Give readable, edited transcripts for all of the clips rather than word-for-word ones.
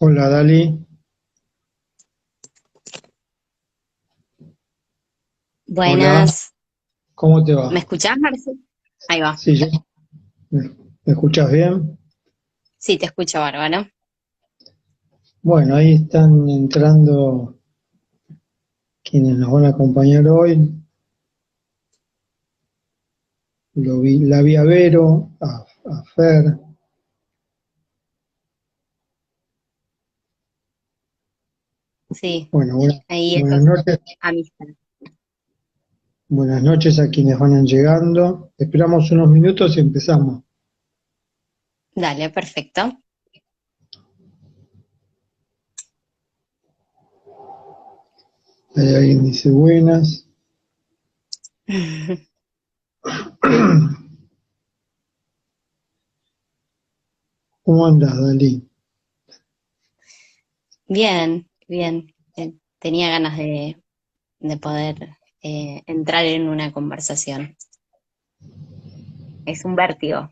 Hola, Dali. Hola, Buenas. ¿cómo te ¿Me va? escuchás, Marce? Ahí va. Sí, ¿me escuchas bien? Sí, te escucho bárbaro. Bueno, ahí están entrando quienes nos van a acompañar hoy. La vi a Vero, a Fer. Sí, Bueno, ahí eso buenas es noches. amistad. Buenas noches a quienes van llegando. Esperamos unos minutos y empezamos. Dale, perfecto. Ahí alguien dice buenas. ¿Cómo andas, Dalí? Bien, bien. Tenía ganas de poder entrar en una conversación. Es un vértigo,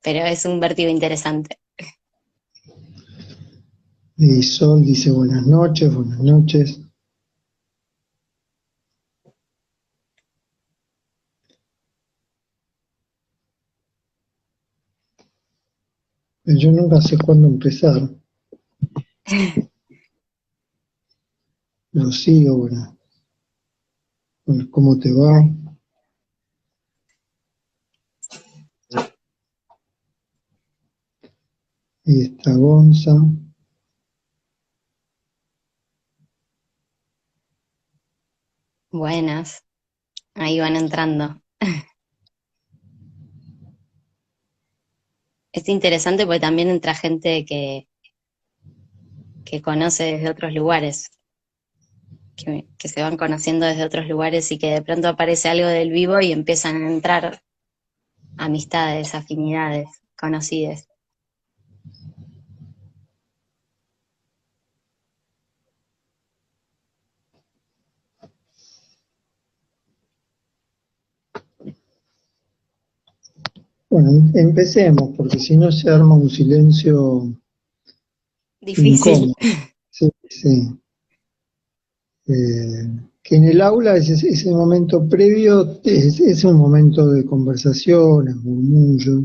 pero es un vértigo interesante. Y Sol dice buenas noches, buenas noches. Yo nunca sé cuándo empezar. Lo sigo, bueno, ¿cómo te va? Ahí está Gonza. Buenas. Ahí van entrando. Es interesante porque también entra gente que conoce desde otros lugares, que se van conociendo desde otros lugares y que de pronto aparece algo del vivo y empiezan a entrar amistades, afinidades, conocidas. Bueno, empecemos, porque si no se arma un silencio Difícil. incómodo. Sí, sí. Que en el aula ese momento previo es un momento de conversaciones, murmullo,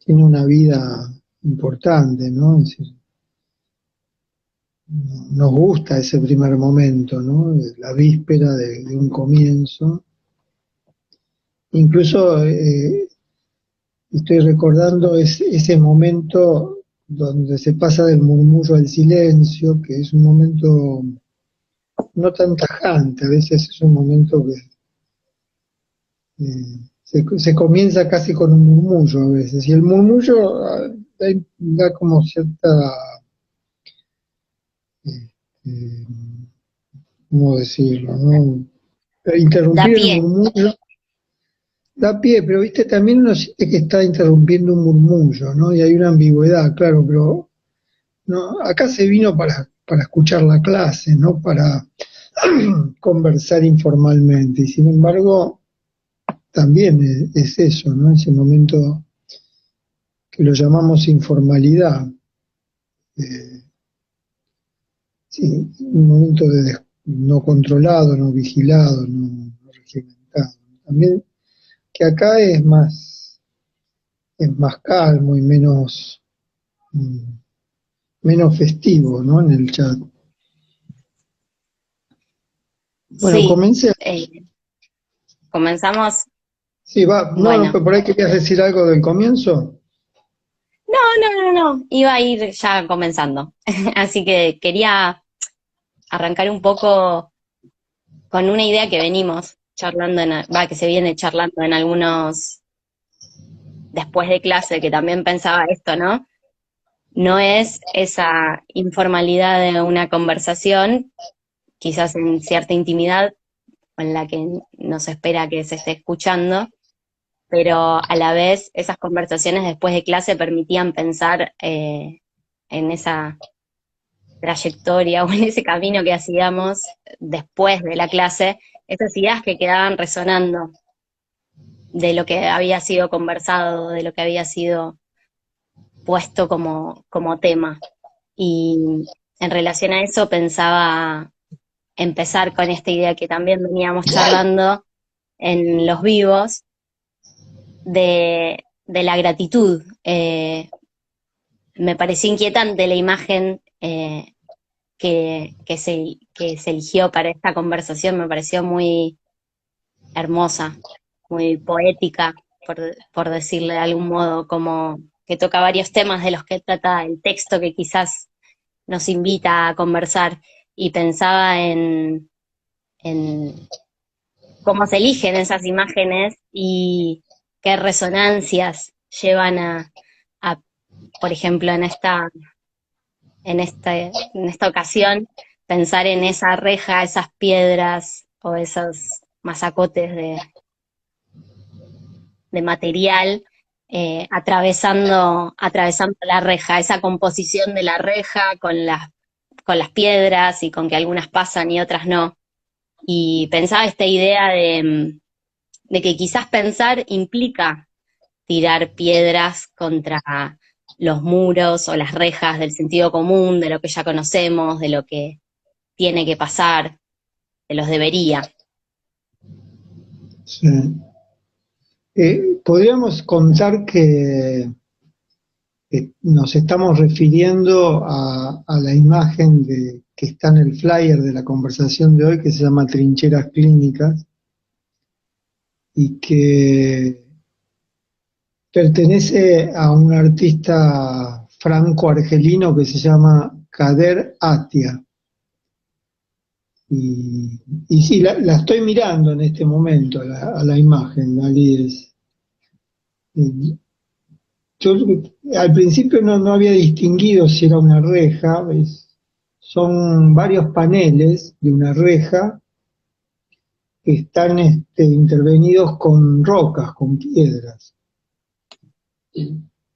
tiene una vida importante, ¿no? Es decir, nos gusta ese primer momento, ¿no? La víspera de un comienzo. Incluso estoy recordando ese momento donde se pasa del murmullo al silencio, que es un momento no tan tajante, a veces es un momento que se comienza casi con un murmullo a veces, y el murmullo da como cierta, eh, ¿cómo decirlo? ¿No? Da Interrumpir el pie. murmullo da pie, pero viste, también uno siente que está interrumpiendo un murmullo, ¿no? Y hay una ambigüedad, claro, pero no, acá se vino para escuchar la clase, no para conversar informalmente, y sin embargo también es eso, ¿no? Ese momento que lo llamamos informalidad, eh, sí, un momento no controlado, no vigilado, no regimentado. También que acá es más calmo y mm, menos festivo, ¿no? En el chat. Bueno, Sí. comencé. Comenzamos. Sí, va, no, no, Bueno. pero por ahí querías decir algo del comienzo. No, no, no, no. Iba a ir ya comenzando. Así que quería arrancar un poco con una idea que venimos charlando, que se viene charlando en algunos después de clase, que también pensaba esto, ¿no? No es esa informalidad de una conversación, quizás en cierta intimidad, en la que no se espera que se esté escuchando, pero a la vez esas conversaciones después de clase permitían pensar en esa trayectoria o en ese camino que hacíamos después de la clase, esas ideas que quedaban resonando de lo que había sido conversado, de lo que había sido puesto como tema. Y en relación a eso pensaba empezar con esta idea que también veníamos charlando en los vivos, de la gratitud. Me pareció inquietante la imagen que se eligió para esta conversación, me pareció muy hermosa, muy poética, por decirle de algún modo, como que toca varios temas de los que trata el texto que quizás nos invita a conversar, y pensaba en cómo se eligen esas imágenes y qué resonancias llevan a, por ejemplo, en esta ocasión, pensar en esa reja, esas piedras o esos masacotes de material, atravesando la reja, esa composición de la reja con las piedras y con que algunas pasan y otras no. Y pensaba esta idea de que quizás pensar implica tirar piedras contra los muros o las rejas del sentido común, de lo que ya conocemos, de lo que tiene que pasar, de los debería. Sí. Podríamos contar que nos estamos refiriendo a la imagen que está en el flyer de la conversación de hoy, que se llama Trincheras Clínicas, y que pertenece a un artista franco-argelino que se llama Kader Atia. Y sí, la estoy mirando en este momento, a la imagen, Dalí. Yo al principio no había distinguido si era una reja, son varios paneles de una reja que están intervenidos con rocas, con piedras.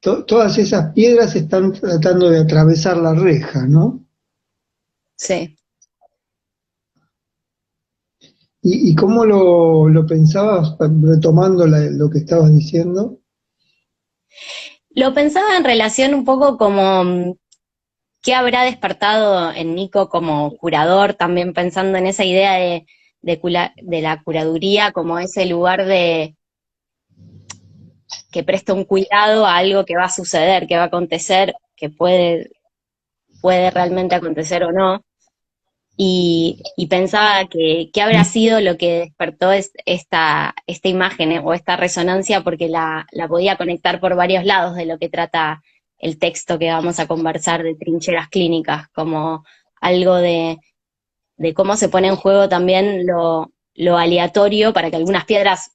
Todas esas piedras están tratando de atravesar la reja, ¿no? Sí. ¿Y cómo lo pensabas, retomando lo que estabas diciendo? Lo pensaba en relación un poco como qué habrá despertado en Nico como curador, también pensando en esa idea de la curaduría como ese lugar que presta un cuidado a algo que va a suceder, que va a acontecer, que puede realmente acontecer o no. Y pensaba que qué habrá sido lo que despertó esta imagen, o esta resonancia, porque la podía conectar por varios lados de lo que trata el texto que vamos a conversar de Trincheras Clínicas, como algo de cómo se pone en juego también lo aleatorio para que algunas piedras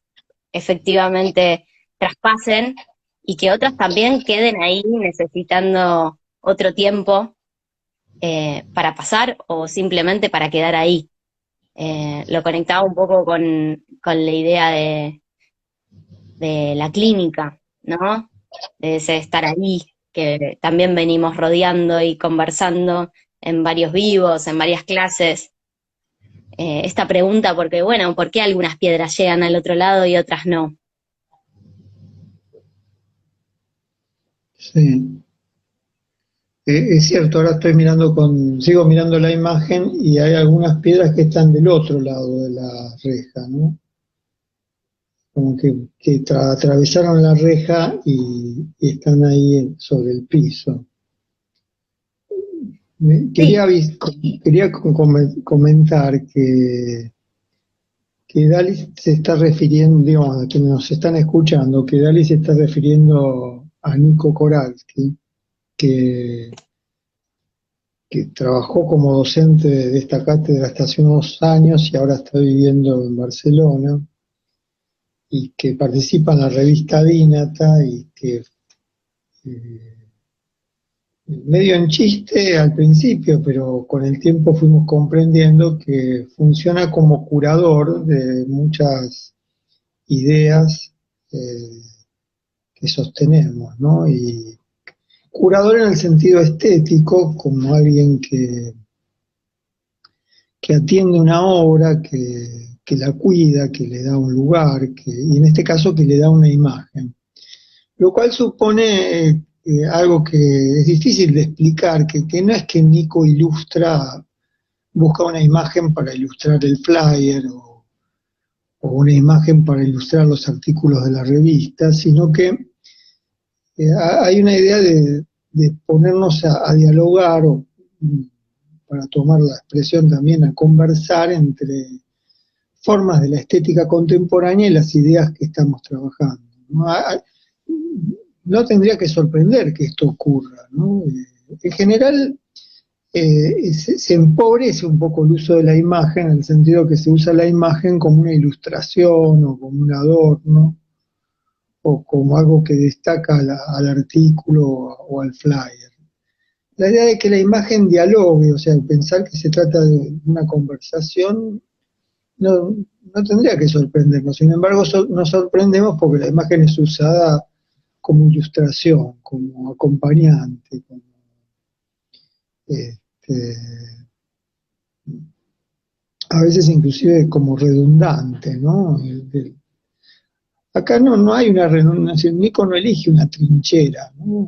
efectivamente traspasen y que otras también queden ahí necesitando otro tiempo para pasar o simplemente para quedar ahí. Lo conectaba un poco con la idea de la clínica, ¿no? De ese estar ahí, que también venimos rodeando y conversando en varios vivos, en varias clases. Esta pregunta, porque bueno, ¿por qué algunas piedras llegan al otro lado y otras no? Sí. Es cierto, ahora sigo mirando la imagen y hay algunas piedras que están del otro lado de la reja, ¿no? Como que atravesaron la reja y están ahí sobre el piso. Sí, Quería comentar que Dali se está refiriendo, digamos, a quienes nos están escuchando, que Dali se está refiriendo a Nico Koralski, que que trabajó como docente de esta cátedra hasta hace unos años y ahora está viviendo en Barcelona, y que participa en la revista Dínata, y que medio en chiste al principio, pero con el tiempo fuimos comprendiendo que funciona como curador de muchas ideas eh, que sostenemos, ¿no? Y curador en el sentido estético, como alguien que atiende una obra, que la cuida, que le da un lugar, y en este caso que le da una imagen. Lo cual supone algo que es difícil de explicar, que no es que Nico busca una imagen para ilustrar el flyer o una imagen para ilustrar los artículos de la revista, sino que hay una idea de ponernos a dialogar, o para tomar la expresión también, a conversar entre formas de la estética contemporánea y las ideas que estamos trabajando, ¿no? No tendría que sorprender que esto ocurra, ¿no? En general, se empobrece un poco el uso de la imagen, en el sentido que se usa la imagen como una ilustración o como un adorno o como algo que destaca al artículo o al flyer. La idea de que la imagen dialogue, o sea, pensar que se trata de una conversación, no tendría que sorprendernos. Sin embargo, nos sorprendemos porque la imagen es usada como ilustración, como acompañante, como, este, a veces inclusive como redundante, ¿no? Acá no hay una redundancia, Nico no elige una trinchera, ¿no?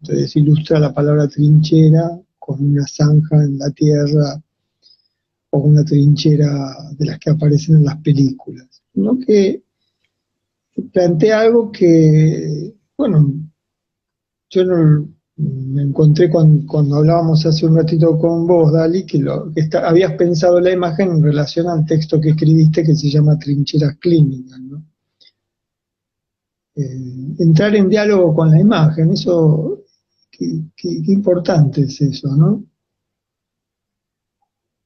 Entonces ilustra la palabra trinchera con una zanja en la tierra o una trinchera de las que aparecen en las películas, sino que plantea algo que, bueno, yo no, me encontré cuando hablábamos hace un ratito con vos, Dali, habías pensado la imagen en relación al texto que escribiste que se llama Trincheras Clínicas, ¿no? Entrar en diálogo con la imagen, eso, qué importante es eso, ¿no?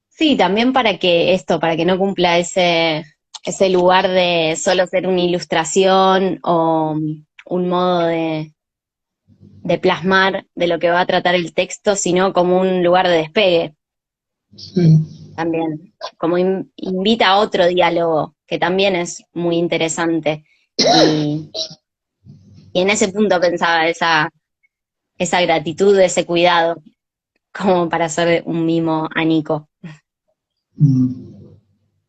Sí, también para que no cumpla ese lugar de solo ser una ilustración o un modo de plasmar de lo que va a tratar el texto, sino como un lugar de despegue Sí. también, como invita a otro diálogo, que también es muy interesante. Y, y en ese punto pensaba esa gratitud, ese cuidado, como para hacer un mimo a Nico. Mm.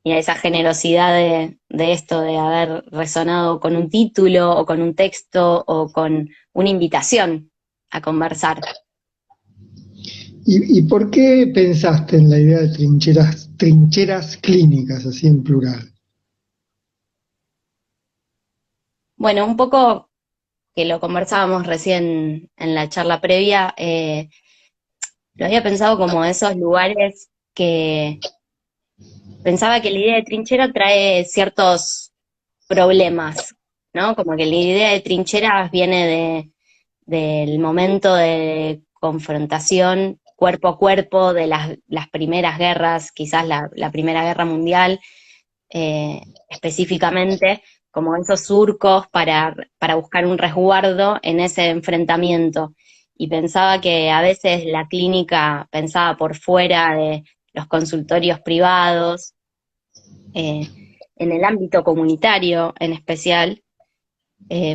Y a esa generosidad de esto, de haber resonado con un título o con un texto o con una invitación a conversar. ¿Y por qué pensaste en la idea de trincheras clínicas, así en plural? Bueno, un poco que lo conversábamos recién en la charla previa, lo había pensado como esos lugares que pensaba que la idea de trinchera trae ciertos problemas, ¿no? Como que la idea de trincheras viene del momento de confrontación cuerpo a cuerpo de las primeras guerras, quizás la Primera Guerra Mundial, específicamente, como esos surcos para buscar un resguardo en ese enfrentamiento. Y pensaba que a veces la clínica pensaba por fuera de los consultorios privados, eh, en el ámbito comunitario en especial,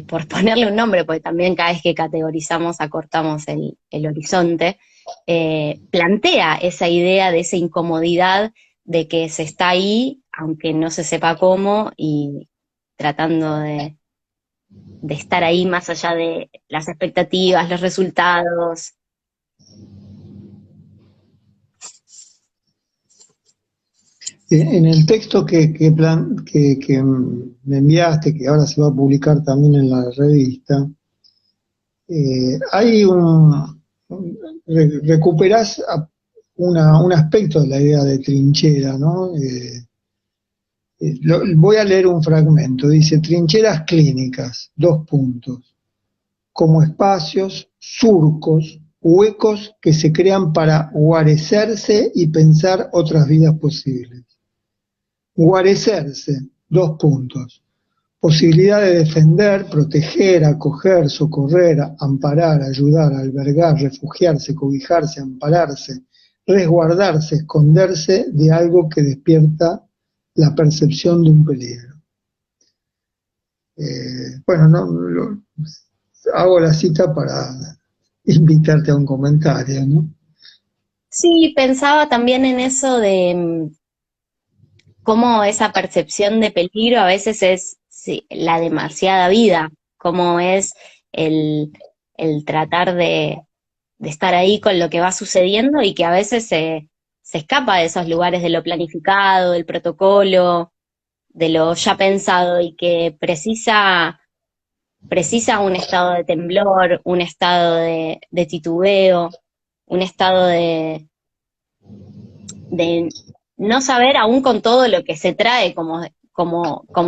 por ponerle un nombre, porque también cada vez que categorizamos acortamos el horizonte, plantea esa idea de esa incomodidad de que se está ahí, aunque no se sepa cómo, y tratando de estar ahí más allá de las expectativas, los resultados. En el texto que me enviaste, que ahora se va a publicar también en la revista, hay recuperás un aspecto de la idea de trinchera, ¿no? Voy a leer un fragmento, dice, trincheras clínicas, dos puntos, como espacios, surcos, huecos que se crean para guarecerse y pensar otras vidas posibles. Guarecerse, dos puntos, posibilidad de defender, proteger, acoger, socorrer, amparar, ayudar, albergar, refugiarse, cobijarse, ampararse, resguardarse, esconderse de algo que despierta la percepción de un peligro. Bueno, hago la cita para invitarte a un comentario, ¿no? Sí, pensaba también en eso de cómo esa percepción de peligro a veces es sí, la demasiada vida, cómo es el, el tratar de estar ahí con lo que va sucediendo y que a veces se escapa de esos lugares de lo planificado, del protocolo, de lo ya pensado y que precisa un estado de temblor, un estado de titubeo, un estado de no saber aún con todo lo que se trae como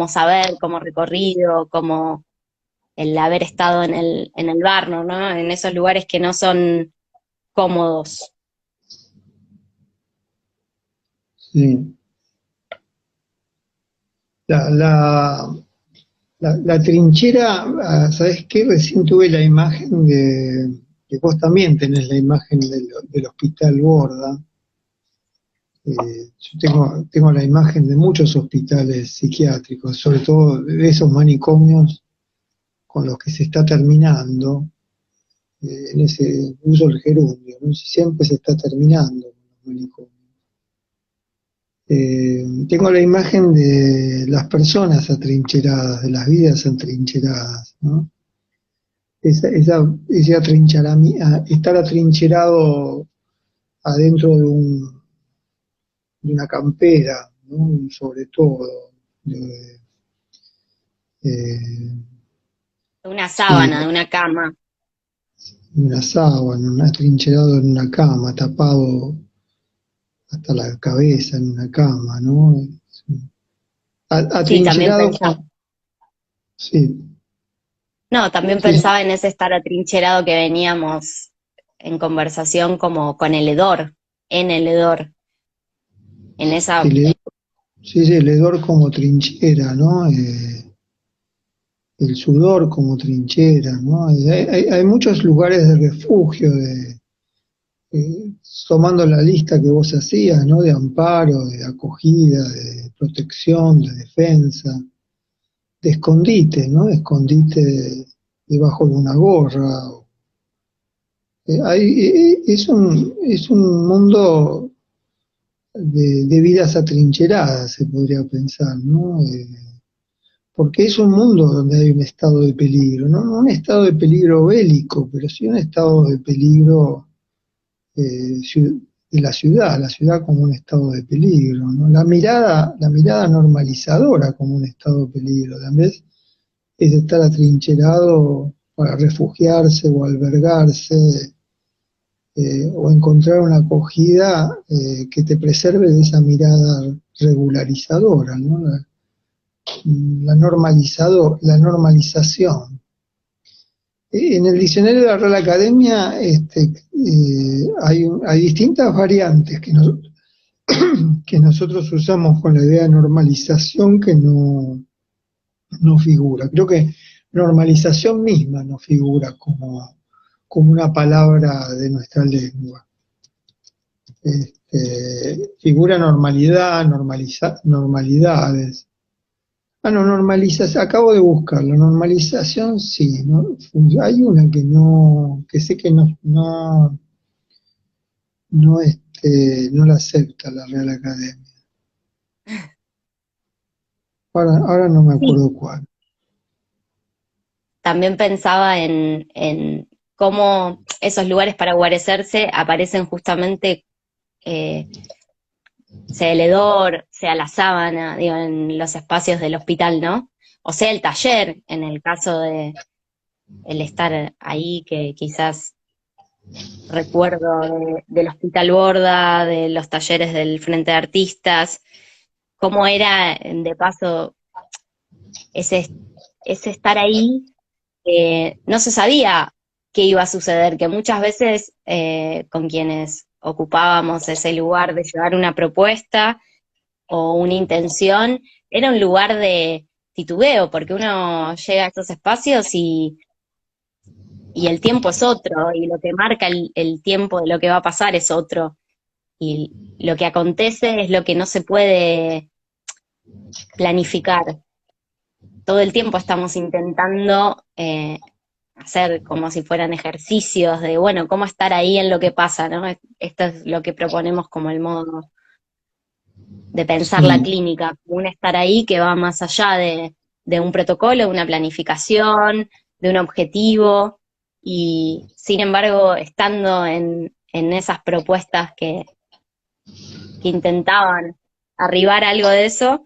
saber, como recorrido, como el haber estado en el bar, ¿no? En esos lugares que no son cómodos. Sí. La, la, la trinchera, ¿sabes qué? Recién tuve la imagen que vos también tenés la imagen del Hospital Borda. Yo tengo la imagen de muchos hospitales psiquiátricos, sobre todo de esos manicomios con los que se está terminando, en ese uso del gerundio, ¿no? Siempre se está terminando con los manicomios. Tengo la imagen de las personas atrincheradas, de las vidas atrincheradas, ¿no? Ese estar atrincherado adentro de una campera, ¿no? Sobre todo, de, eh, De una sí, sábana, de una cama. una sábana, atrincherado en una cama, tapado hasta la cabeza en una cama, ¿no? Sí, también Atrincherado pensaba. con, sí, No, también sí, pensaba en ese estar atrincherado que veníamos en conversación como con el hedor, en el hedor, en esa. el, sí, sí, el hedor como trinchera, ¿no? El sudor como trinchera, ¿no? Hay muchos lugares de refugio, tomando la lista que vos hacías, ¿no? De amparo, de acogida, de protección, de defensa, de escondite, ¿no? Escondite debajo de una gorra. Es un mundo de vidas atrincheradas, se podría pensar, ¿no? Porque es un mundo donde hay un estado de peligro, no un estado de peligro bélico, pero sí un estado de peligro de la ciudad como un estado de peligro, ¿no? La mirada normalizadora como un estado de peligro, también es estar atrincherado para refugiarse o albergarse, o encontrar una acogida que te preserve de esa mirada regularizadora, ¿no? La normalización. En el diccionario de la Real Academia hay distintas variantes que nosotros usamos con la idea de normalización que no figura. Creo que normalización misma no figura como una palabra de nuestra lengua. Figura normalidad, normalidades. Ah, no, normalización, acabo de buscarlo, normalización sí, ¿no? Hay una que no, que sé que no la acepta la Real Academia. Ahora no me Sí, acuerdo cuál. también pensaba en cómo esos lugares para guarecerse aparecen justamente, eh, sea el hedor, sea la sábana, digo, en los espacios del hospital, ¿no? O sea el taller, en el caso de el estar ahí, que quizás recuerdo del Hospital Borda, de los talleres del Frente de Artistas, cómo era de paso ese, ese estar ahí, no se sabía qué iba a suceder, que muchas veces con quienes ocupábamos ese lugar de llevar una propuesta o una intención, era un lugar de titubeo, porque uno llega a estos espacios y el tiempo es otro, y lo que marca el tiempo de lo que va a pasar es otro, y lo que acontece es lo que no se puede planificar. Todo el tiempo estamos intentando hacer como si fueran ejercicios de, bueno, cómo estar ahí en lo que pasa, ¿no? Esto es lo que proponemos como el modo de pensar la Sí, clínica, un estar ahí que va más allá de un protocolo, de una planificación, de un objetivo. y sin embargo, estando en esas propuestas que intentaban arribar algo de eso,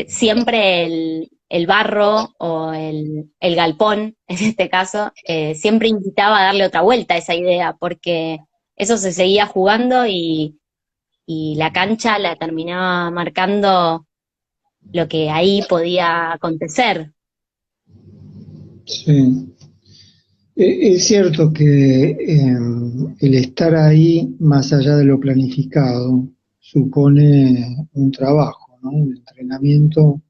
siempre el barro o el galpón, en este caso, siempre invitaba a darle otra vuelta a esa idea, porque eso se seguía jugando y la cancha la terminaba marcando lo que ahí podía acontecer. Sí. Es cierto que el estar ahí, más allá de lo planificado, supone un trabajo, ¿no? Un entrenamiento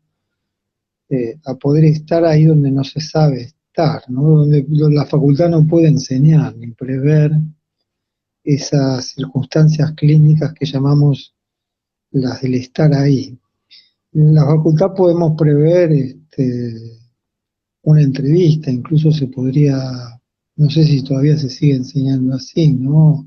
a poder estar ahí donde no se sabe estar, ¿no? Donde la facultad no puede enseñar ni prever esas circunstancias clínicas que llamamos las del estar ahí. En la facultad podemos prever una entrevista, incluso se podría, no sé si todavía se sigue enseñando así, ¿no?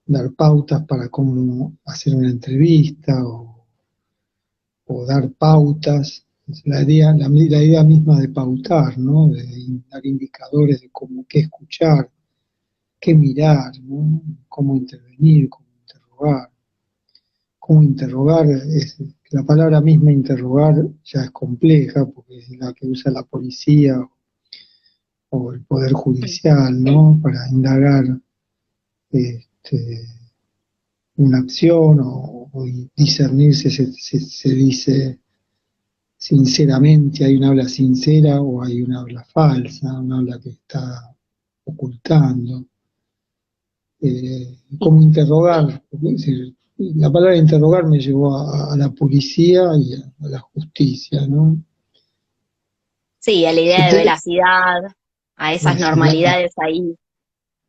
Dar pautas para cómo hacer una entrevista o dar pautas. Es la idea misma de pautar, ¿no? De dar indicadores de cómo qué escuchar, qué mirar, ¿no? Cómo intervenir, cómo interrogar. Cómo interrogar, la palabra misma interrogar ya es compleja porque es la que usa la policía o el poder judicial, ¿no? Para indagar este, una acción o discernir si se dice sinceramente, hay una habla sincera o hay una habla falsa, una habla que está ocultando. Cómo interrogar, es decir, la palabra interrogar me llevó a la policía y a la justicia, ¿no? Sí, a la idea de Este, veracidad, a esas veracidad. normalidades ahí,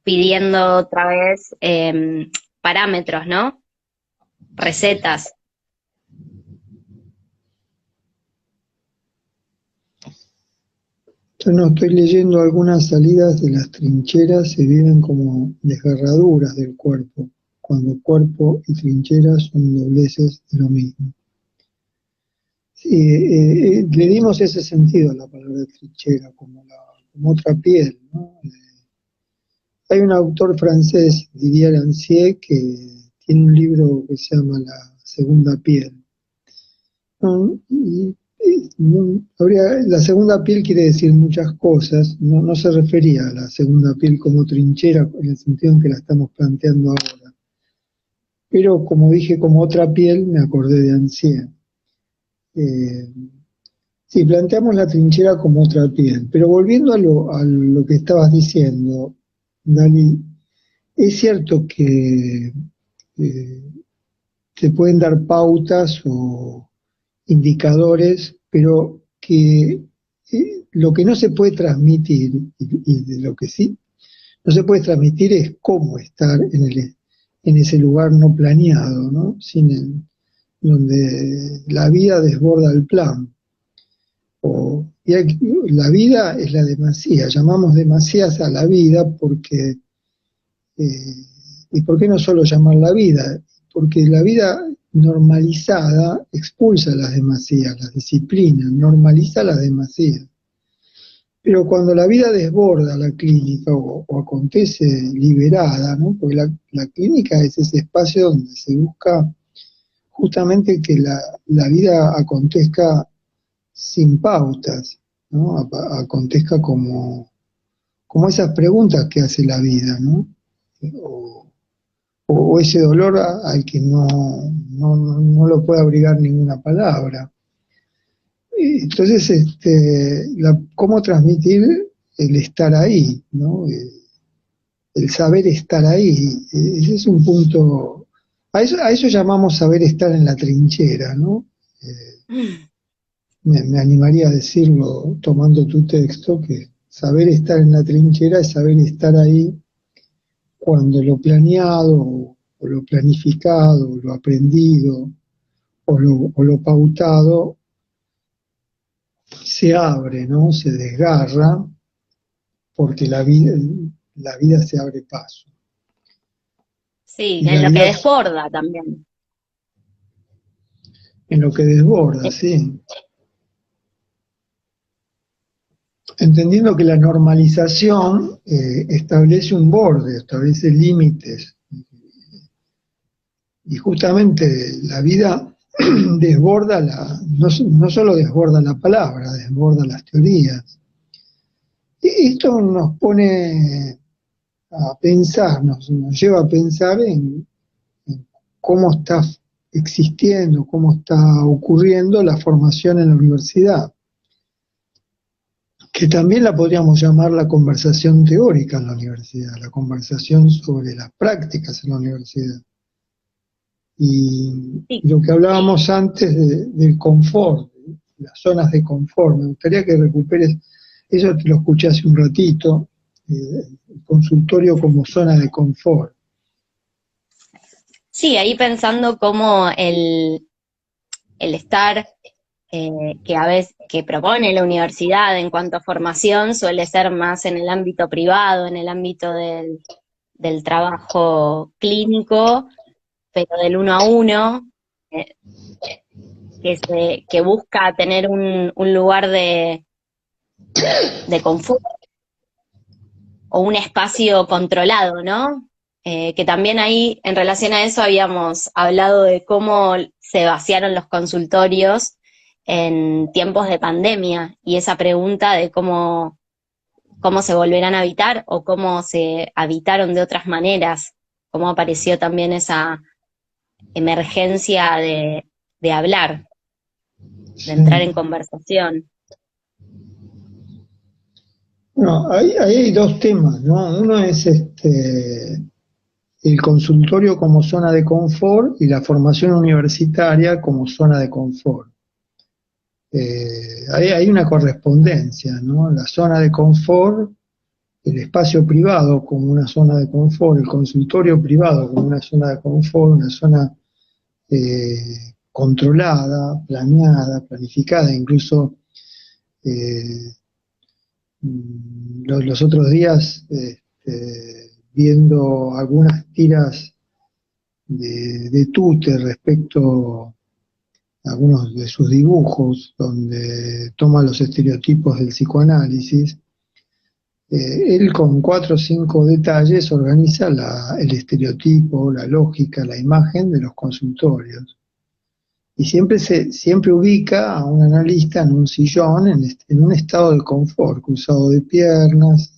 pidiendo otra vez parámetros, ¿no? Recetas. Yo no estoy leyendo algunas salidas de las trincheras se viven como desgarraduras del cuerpo, cuando cuerpo y trinchera son dobleces de lo mismo. Sí, le dimos ese sentido a la palabra trinchera, como otra piel, ¿no? Hay un autor francés, Didier Rancière, que tiene un libro que se llama La Segunda Piel. ¿No? La segunda piel quiere decir muchas cosas, no se refería a la segunda piel como trinchera en el sentido en que la estamos planteando ahora. Pero como dije, como otra piel, me acordé de Ancier. Eh, sí, planteamos la trinchera como otra piel, pero volviendo a lo que estabas diciendo, Dani, es cierto que eh, se pueden dar pautas o indicadores, pero que lo que no se puede transmitir, y de lo que sí no se puede transmitir es cómo estar en ese lugar no planeado, ¿no? Donde la vida desborda el plan. La vida es la demasía, llamamos demasías a la vida porque eh, ¿y por qué no solo llamar la vida? Porque la vida normalizada expulsa las demasías, las disciplinas, normaliza las demasías. Pero cuando la vida desborda la clínica o acontece liberada, ¿no? Porque la clínica es ese espacio donde se busca justamente que la vida acontezca sin pautas, ¿no? Acontezca como esas preguntas que hace la vida, ¿no? O, o ese dolor al que no lo puede abrigar ninguna palabra. Entonces, cómo transmitir el estar ahí, ¿no? El saber estar ahí. Ese es un punto, a eso llamamos saber estar en la trinchera, ¿no? Eh, me animaría a decirlo tomando tu texto, que saber estar en la trinchera es saber estar ahí cuando lo planeado o lo planificado, o lo aprendido o lo pautado se abre, ¿no? Se desgarra porque la vida se abre paso. Sí, Y en la lo que vida desborda también. en lo que desborda, sí. entendiendo que la normalización establece un borde, establece límites, y justamente la vida desborda no solo desborda la palabra, desborda las teorías. Y esto nos pone a pensar, nos lleva a pensar en cómo está existiendo, cómo está ocurriendo la formación en la universidad, que también la podríamos llamar la conversación teórica en la universidad, la conversación sobre las prácticas en la universidad. Y Sí. lo que hablábamos antes del confort, las zonas de confort, me gustaría que recuperes, eso te lo escuché hace un ratito, el consultorio como zona de confort. Sí, ahí pensando cómo el estar que a veces que propone la universidad en cuanto a formación suele ser más en el ámbito privado, en el ámbito del trabajo clínico, pero del uno a uno, eh, que busca tener un lugar de confort o un espacio controlado, ¿no? Que también ahí, en relación a eso, habíamos hablado de cómo se vaciaron los consultorios en tiempos de pandemia y esa pregunta de cómo se volverán a habitar o cómo se habitaron de otras maneras, cómo apareció también esa emergencia de hablar, de entrar Sí. en conversación. Bueno, ahí hay dos temas, ¿no? Uno es el consultorio como zona de confort y la formación universitaria como zona de confort. Ahí hay una correspondencia, ¿no? La zona de confort, el espacio privado como una zona de confort, el consultorio privado como una zona de confort, una zona controlada, planeada, planificada, incluso eh, los otros días viendo algunas tiras de Tute respecto a algunos de sus dibujos, donde toma los estereotipos del psicoanálisis, él con 4 o 5 detalles organiza el estereotipo, la lógica, la imagen de los consultorios. Y siempre ubica a un analista en un sillón, en un estado de confort, cruzado de piernas,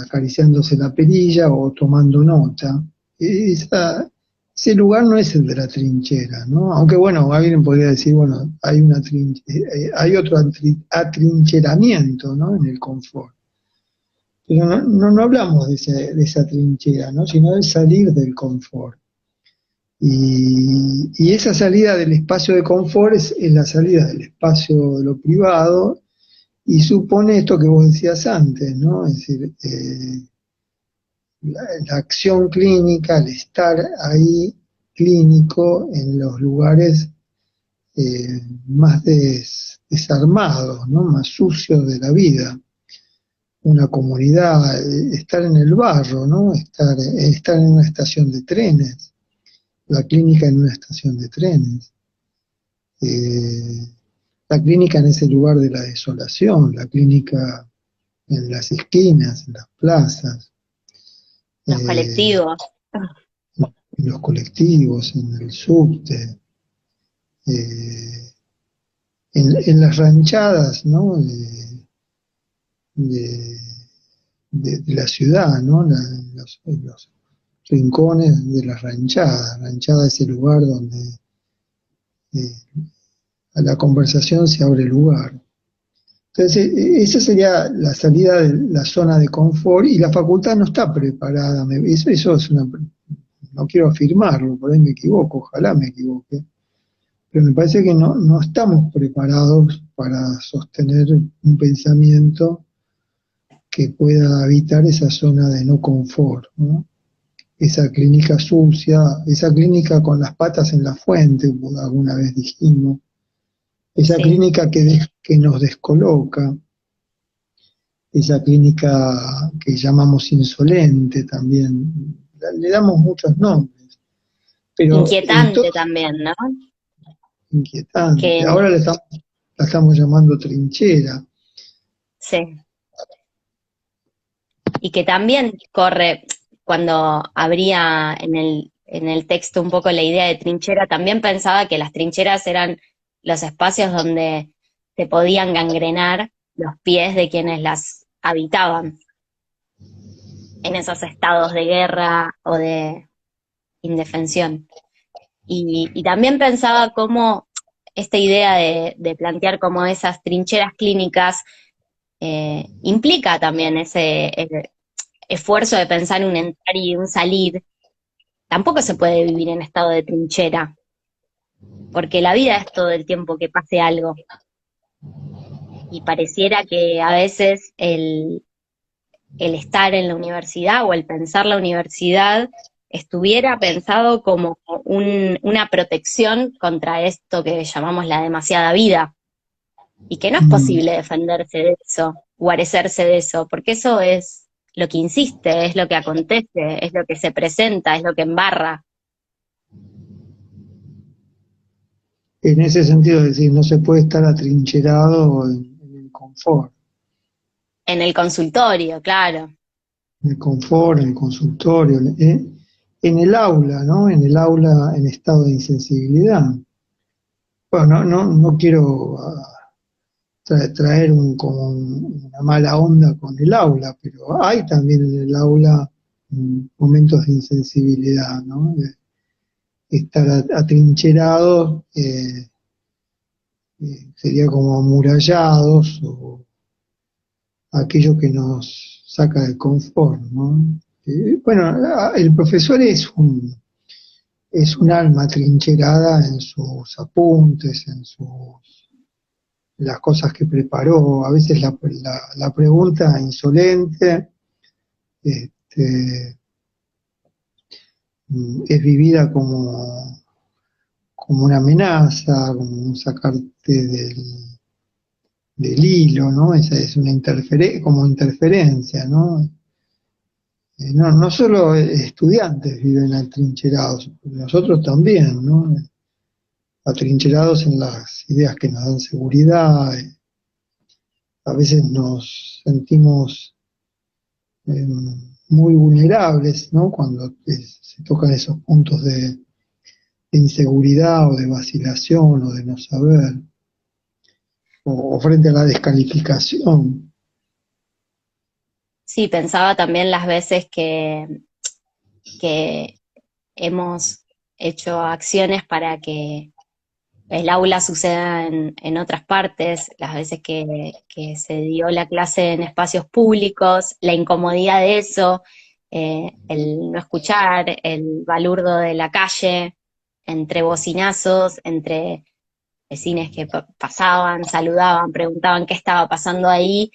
acariciándose la perilla o tomando nota. Ese lugar no es el de la trinchera, ¿no? Aunque bueno, alguien podría decir, bueno, hay otro atrincheramiento, ¿no? En el confort. Pero no hablamos de esa trinchera, ¿no? Sino de salir del confort. Y esa salida del espacio de confort es la salida del espacio de lo privado y supone esto que vos decías antes, ¿no? Es decir, la acción clínica, el estar ahí clínico en los lugares más desarmados, ¿no? Más sucios de la vida. Una comunidad, estar en el barro, ¿no? Estar en una estación de trenes, la clínica en una estación de trenes, eh, la clínica en ese lugar de la desolación, la clínica en las esquinas, en las plazas, Los eh, colectivos. en los colectivos, en el subte, eh, en las ranchadas, ¿no? De, de la ciudad, ¿no? Los rincones de las ranchadas. Ranchada es el lugar donde eh, a la conversación se abre lugar. Entonces, esa sería la salida de la zona de confort y la facultad no está preparada. Eso es no quiero afirmarlo, por ahí me equivoco, ojalá me equivoque, pero me parece que no estamos preparados para sostener un pensamiento que pueda habitar esa zona de no confort, ¿no? Esa clínica sucia, esa clínica con las patas en la fuente, como alguna vez dijimos, esa Sí. clínica que nos descoloca, esa clínica que llamamos insolente también, le damos muchos nombres, pero en todo Inquietante también, ¿no? inquietante. Que Ahora la estamos llamando trinchera. sí. Y que también corre, cuando habría en el texto un poco la idea de trinchera, también pensaba que las trincheras eran los espacios donde se podían gangrenar los pies de quienes las habitaban en esos estados de guerra o de indefensión. Y también pensaba cómo esta idea de plantear como esas trincheras clínicas implica también ese esfuerzo de pensar un entrar y un salir. Tampoco se puede vivir en estado de trinchera, porque la vida es todo el tiempo que pase algo. Y pareciera que a veces el estar en la universidad o el pensar la universidad estuviera pensado como una protección contra esto que llamamos la demasiada vida, y que no es Mm. posible defenderse de eso, guarecerse de eso, porque eso es lo que insiste, es lo que acontece, es lo que se presenta, es lo que embarra. En ese sentido, es decir, no se puede estar atrincherado en el confort, En el consultorio, claro. en el consultorio, en el aula, ¿no? En el aula en estado de insensibilidad. Bueno, no quiero traer una mala onda con el aula, pero hay también en el aula momentos de insensibilidad, ¿no? De estar atrincherados sería como amurallados o aquello que nos saca del confort, ¿no? Bueno, el profesor es un alma trincherada en sus apuntes, las cosas que preparó, a veces la pregunta insolente este, es vivida como una amenaza, como un sacarte del hilo, ¿no? Esa es una como interferencia, ¿no? No solo estudiantes viven atrincherados, nosotros también, ¿no? Atrincherados en las ideas que nos dan seguridad, a veces nos sentimos eh, muy vulnerables, ¿no? Cuando se tocan esos puntos de inseguridad o de vacilación o de no saber, o frente a la descalificación. Sí, pensaba también las veces que hemos hecho acciones para que el aula suceda en otras partes, las veces que se dio la clase en espacios públicos, la incomodidad de eso, el no escuchar, el balurdo de la calle, entre bocinazos, entre vecinos que pasaban, saludaban, preguntaban qué estaba pasando ahí,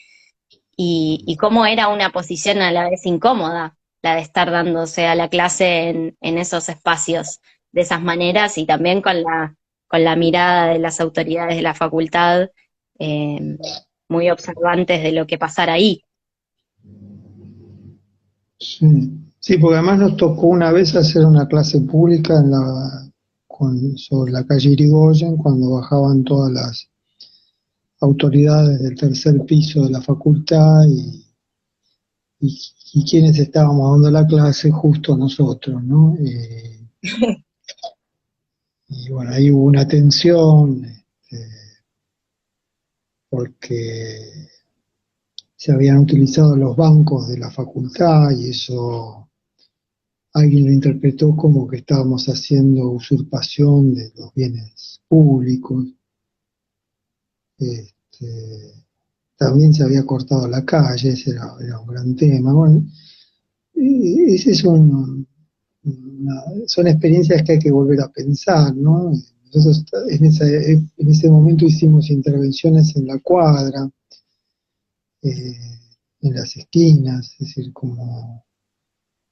y cómo era una posición a la vez incómoda, la de estar dándose a la clase en esos espacios de esas maneras, y también con la mirada de las autoridades de la facultad, eh, muy observantes de lo que pasara ahí. Sí. Sí, porque además nos tocó una vez hacer una clase pública sobre la calle Irigoyen, cuando bajaban todas las autoridades del tercer piso de la facultad y quienes estábamos dando la clase, justo nosotros, ¿no? Y bueno, ahí hubo una tensión, porque se habían utilizado los bancos de la facultad y eso alguien lo interpretó como que estábamos haciendo usurpación de los bienes públicos. Este, también se había cortado la calle, ese era un gran tema. Bueno, ese son experiencias que hay que volver a pensar, ¿no? Nosotros en ese momento hicimos intervenciones en la cuadra, en las esquinas, es decir, como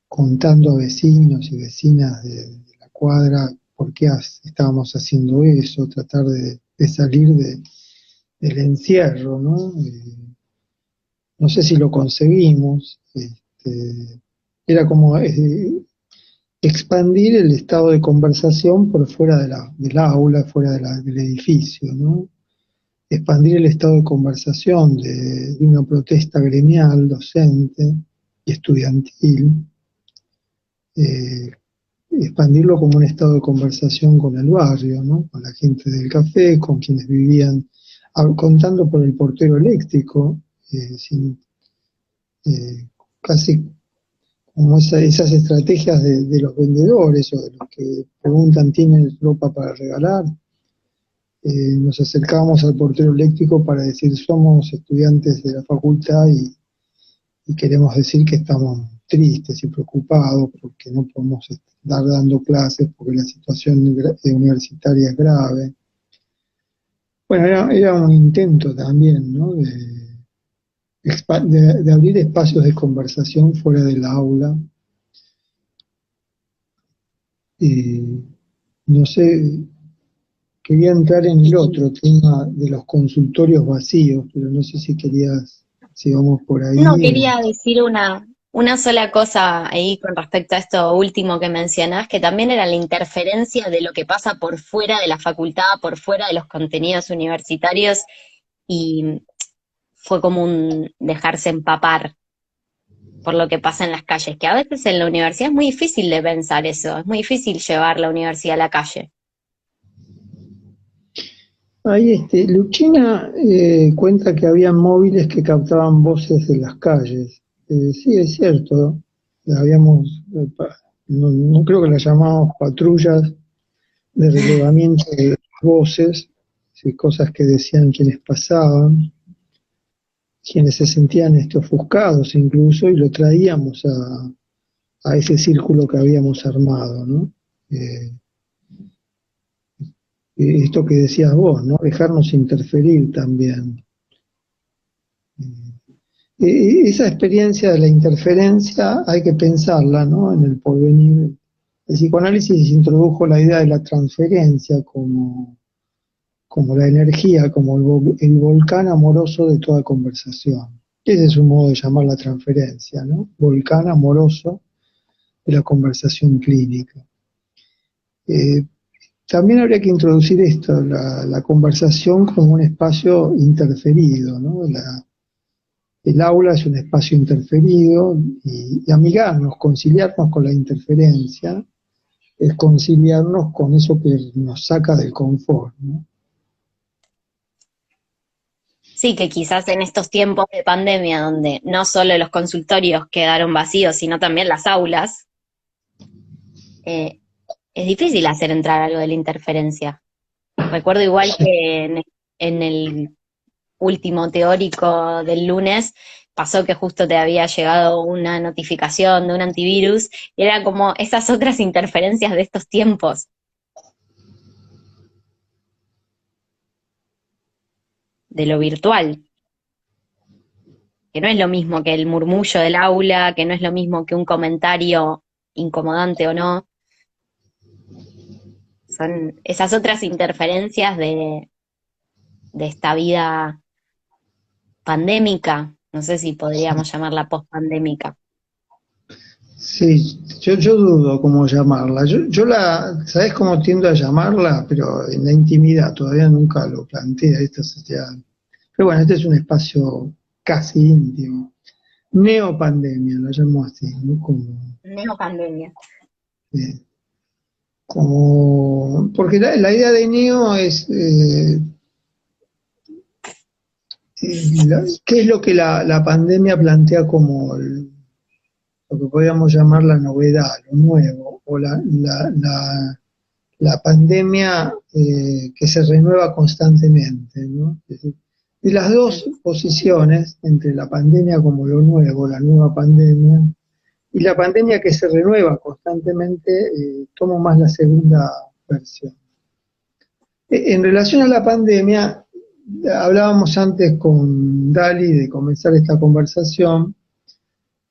contando a vecinos y vecinas de la cuadra por qué estábamos haciendo eso, tratar de salir del encierro, ¿no? No sé si lo conseguimos, era como expandir el estado de conversación por fuera del aula, fuera del edificio, ¿no? expandir el estado de conversación de una protesta gremial, docente y estudiantil, expandirlo como un estado de conversación con el barrio, ¿no? Con la gente del café, con quienes vivían, contando por el portero eléctrico, casi como esas estrategias de los vendedores o de los que preguntan, ¿tienen ropa para regalar? Nos acercábamos al portero eléctrico para decir, somos estudiantes de la facultad y queremos decir que estamos tristes y preocupados porque no podemos estar dando clases, porque la situación universitaria es grave. Bueno, era un intento también, ¿no? De abrir espacios de conversación fuera del aula. No sé, quería entrar en el otro tema de los consultorios vacíos, pero no sé si vamos por ahí No, o... quería decir una sola cosa ahí con respecto a esto último que mencionás, que también era la interferencia de lo que pasa por fuera de la facultad, por fuera de los contenidos universitarios, y fue como un dejarse empapar por lo que pasa en las calles, que a veces en la universidad es muy difícil de pensar eso, es muy difícil llevar la universidad a la calle. Ahí Luchina cuenta que había móviles que captaban voces de las calles. Sí, es cierto. Habíamos, no creo que las llamamos patrullas de relevamiento de voces, sí, cosas que decían quienes pasaban, quienes se sentían ofuscados incluso, y lo traíamos a ese círculo que habíamos armado, ¿no? Esto que decías vos, ¿no? Dejarnos interferir también. Esa experiencia de la interferencia hay que pensarla, ¿no? En el porvenir. El psicoanálisis introdujo la idea de la transferencia como la energía, como el volcán amoroso de toda conversación. Ese es un modo de llamar la transferencia, ¿no? Volcán amoroso de la conversación clínica. También habría que introducir esto, la conversación como un espacio interferido, ¿no? El aula es un espacio interferido y amigarnos, conciliarnos con la interferencia, es conciliarnos con eso que nos saca del confort, ¿no? Sí, que quizás en estos tiempos de pandemia, donde no solo los consultorios quedaron vacíos, sino también las aulas, eh, es difícil hacer entrar algo de la interferencia. Recuerdo igual que en el último teórico del lunes pasó que justo te había llegado una notificación de un antivirus y era como esas otras interferencias de estos tiempos, de lo virtual, que no es lo mismo que el murmullo del aula, que no es lo mismo que un comentario incomodante o no, son esas otras interferencias de esta vida pandémica, no sé si podríamos llamarla post-pandémica. Sí, yo dudo cómo llamarla. ¿Sabés cómo tiendo a llamarla? Pero en la intimidad, todavía nunca lo plantea esta sociedad. Pero bueno, este es un espacio casi íntimo. Neopandemia, lo llamo así, ¿no? Neopandemia. Eh, porque la idea de neo es, ¿qué es lo que la pandemia plantea como lo que podríamos llamar la novedad, lo nuevo, o la pandemia que se renueva constantemente, ¿no? Es decir, y las dos posiciones, entre la pandemia como lo nuevo, la nueva pandemia, y la pandemia que se renueva constantemente, tomo más la segunda versión. En relación a la pandemia, hablábamos antes con Dali de comenzar esta conversación,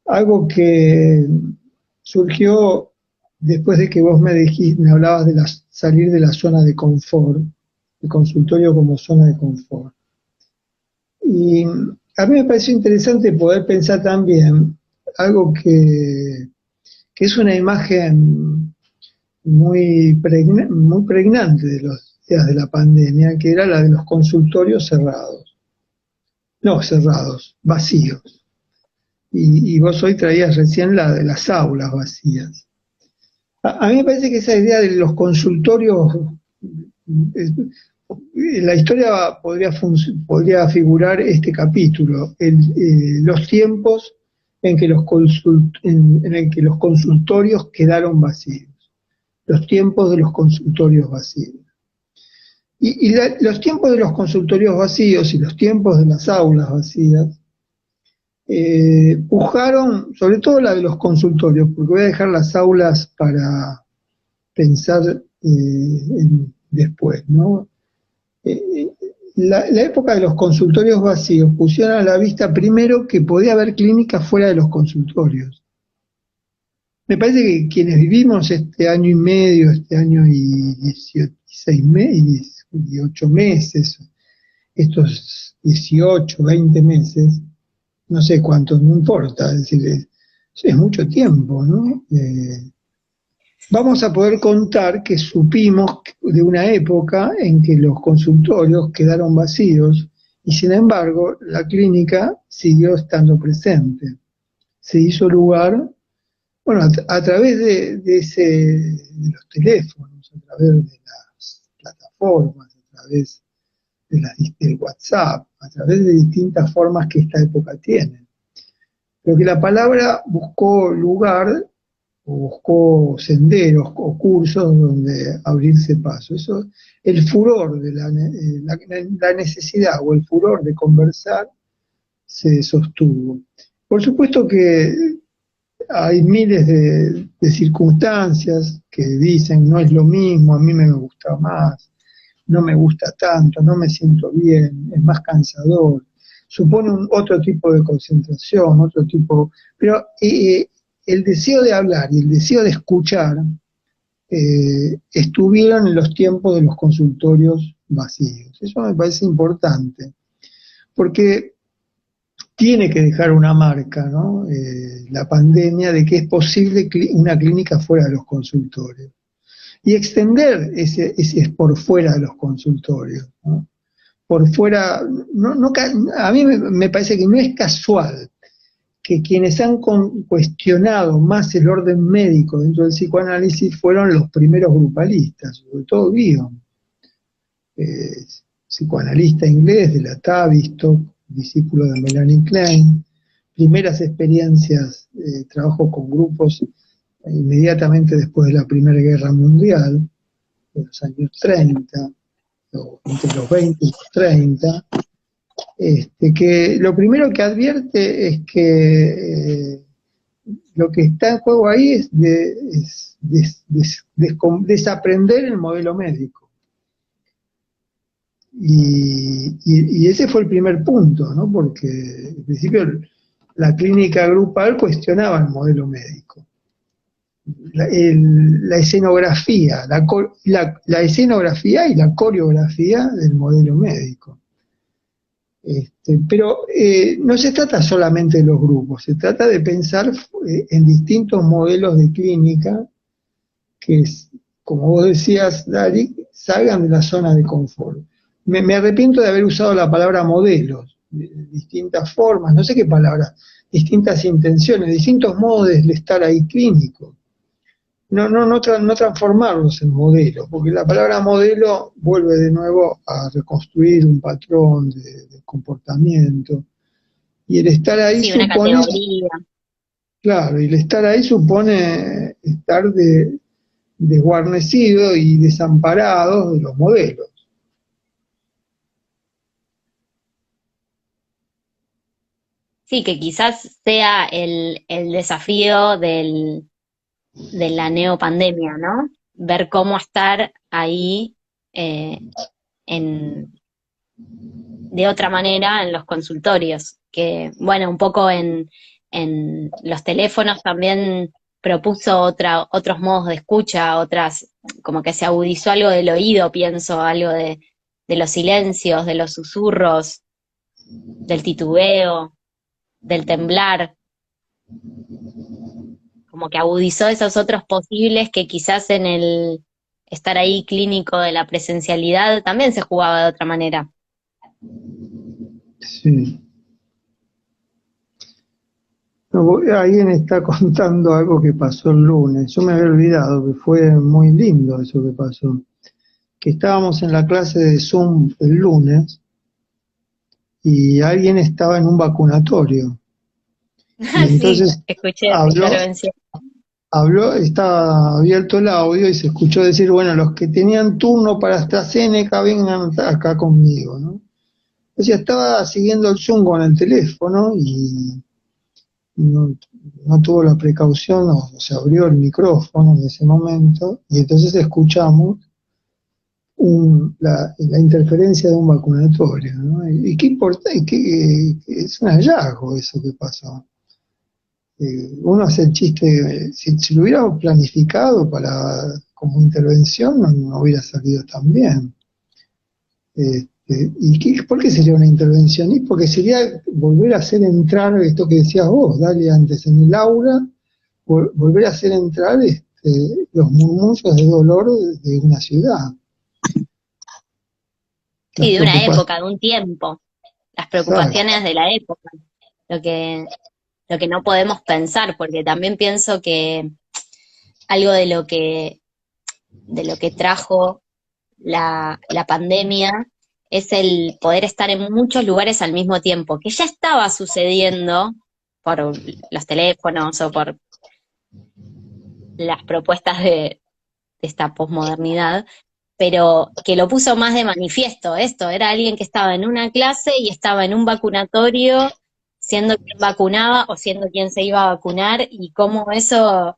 algo que surgió después de que vos me hablabas de salir de la zona de confort, el consultorio como zona de confort. Y a mí me pareció interesante poder pensar también algo que es una imagen muy pregnante ideas de la pandemia, que era la de los consultorios cerrados. No cerrados, vacíos. Y vos hoy traías recién la de las aulas vacías. A mí me parece que esa idea de los consultorios, en la historia podría figurar este capítulo, los tiempos en que en el que los consultorios quedaron vacíos, los tiempos de los consultorios vacíos. Los tiempos de los consultorios vacíos y los tiempos de las aulas vacías pujaron, sobre todo la de los consultorios, porque voy a dejar las aulas para pensar después, ¿no? La época de los consultorios vacíos pusieron a la vista primero que podía haber clínicas fuera de los consultorios. Me parece que quienes vivimos este año y medio, este año y 18 meses, estos 18, 20 meses, no sé cuántos, no importa, es decir, es mucho tiempo, ¿no? Vamos a poder contar que supimos de una época en que los consultorios quedaron vacíos y sin embargo la clínica siguió estando presente. Se hizo lugar, bueno, a través de los teléfonos, a través de las plataformas, a través del WhatsApp, a través de distintas formas que esta época tiene. Pero que la palabra buscó lugar o buscó senderos o cursos donde abrirse paso. Eso, el furor de la necesidad o el furor de conversar se sostuvo. Por supuesto que hay miles de circunstancias que dicen no es lo mismo, a mí me gusta más, no me gusta tanto, no me siento bien, es más cansador, supone otro tipo de concentración, otro tipo, pero el deseo de hablar y el deseo de escuchar estuvieron en los tiempos de los consultorios vacíos. Eso me parece importante, porque tiene que dejar una marca, ¿no? La pandemia de que es posible una clínica fuera de los consultorios. Y extender ese por fuera de los consultorios, ¿no? Por fuera, a mí me parece que no es casual que quienes han cuestionado más el orden médico dentro del psicoanálisis fueron los primeros grupalistas, sobre todo Bion, psicoanalista inglés de la Tavistock, discípulo de Melanie Klein, primeras experiencias de trabajo con grupos inmediatamente después de la Primera Guerra Mundial, de los años 30, o entre los 20 y los 30, que lo primero que advierte es que lo que está en juego ahí es desaprender el modelo médico. Y ese fue el primer punto, ¿no? Porque en principio la clínica grupal cuestionaba el modelo médico. La escenografía, la escenografía y la coreografía del modelo médico. Pero no se trata solamente de los grupos, se trata de pensar en distintos modelos de clínica que, como vos decías, Dari, salgan de la zona de confort. Me arrepiento de haber usado la palabra modelos, de distintas formas, no sé qué palabras, distintas intenciones, distintos modos de estar ahí clínico. No transformarlos en modelos, porque la palabra modelo vuelve de nuevo a reconstruir un patrón de comportamiento. Y el estar ahí Sí, una supone, categoría. claro, y el estar ahí supone estar desguarnecido y desamparado de los modelos. Sí, que quizás sea el desafío de la neopandemia, ¿no? Ver cómo estar ahí eh, de otra manera en los consultorios, que bueno, un poco en los teléfonos también propuso otros modos de escucha, otras, como que se agudizó algo del oído, pienso, algo de los silencios, de los susurros, del titubeo, del temblar, como que agudizó esos otros posibles que quizás estar ahí clínico de la presencialidad también se jugaba de otra manera. Sí. No, alguien está contando algo que pasó el lunes. Yo me había olvidado, que fue muy lindo eso que pasó. Que estábamos en la clase de Zoom el lunes y alguien estaba en un vacunatorio. Y Sí, entonces escuché esa habló, intervención. estaba abierto el audio y se escuchó decir, bueno, los que tenían turno para AstraZeneca vengan acá conmigo, ¿no? O sea, estaba siguiendo el Zoom con el teléfono y no, no tuvo la precaución, o se abrió el micrófono en ese momento, y entonces escuchamos la interferencia de un vacunatorio, ¿no? Y qué importante, es un hallazgo eso que pasó. Uno hace el chiste, si lo hubiéramos planificado como intervención, no hubiera salido tan bien. ¿Por qué sería una intervención? Y porque sería volver a hacer entrar esto que decías vos, dale antes en el aula, volver a hacer entrar los murmullos de dolor de una ciudad. Las Sí, de una preocupaciones. época, de un tiempo, las Exacto. preocupaciones de la época, lo que, lo que no podemos pensar, porque también pienso que algo de lo que trajo la pandemia es el poder estar en muchos lugares al mismo tiempo, que ya estaba sucediendo por los teléfonos o por las propuestas de esta posmodernidad, pero que lo puso más de manifiesto esto, era alguien que estaba en una clase y estaba en un vacunatorio siendo quien vacunaba o siendo quien se iba a vacunar y cómo eso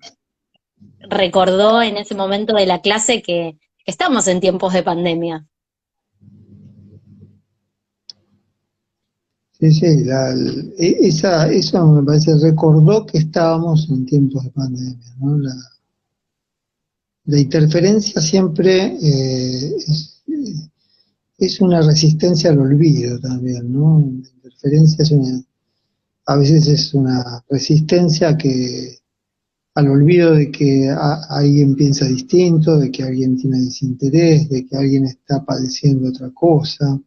recordó en ese momento de la clase que estamos en tiempos de pandemia. Sí, sí, eso me parece, recordó que estábamos en tiempos de pandemia, ¿no? La interferencia siempre es una resistencia al olvido también, ¿no? La interferencia a veces es una resistencia al olvido de que alguien piensa distinto, de que alguien tiene desinterés, de que alguien está padeciendo otra cosa,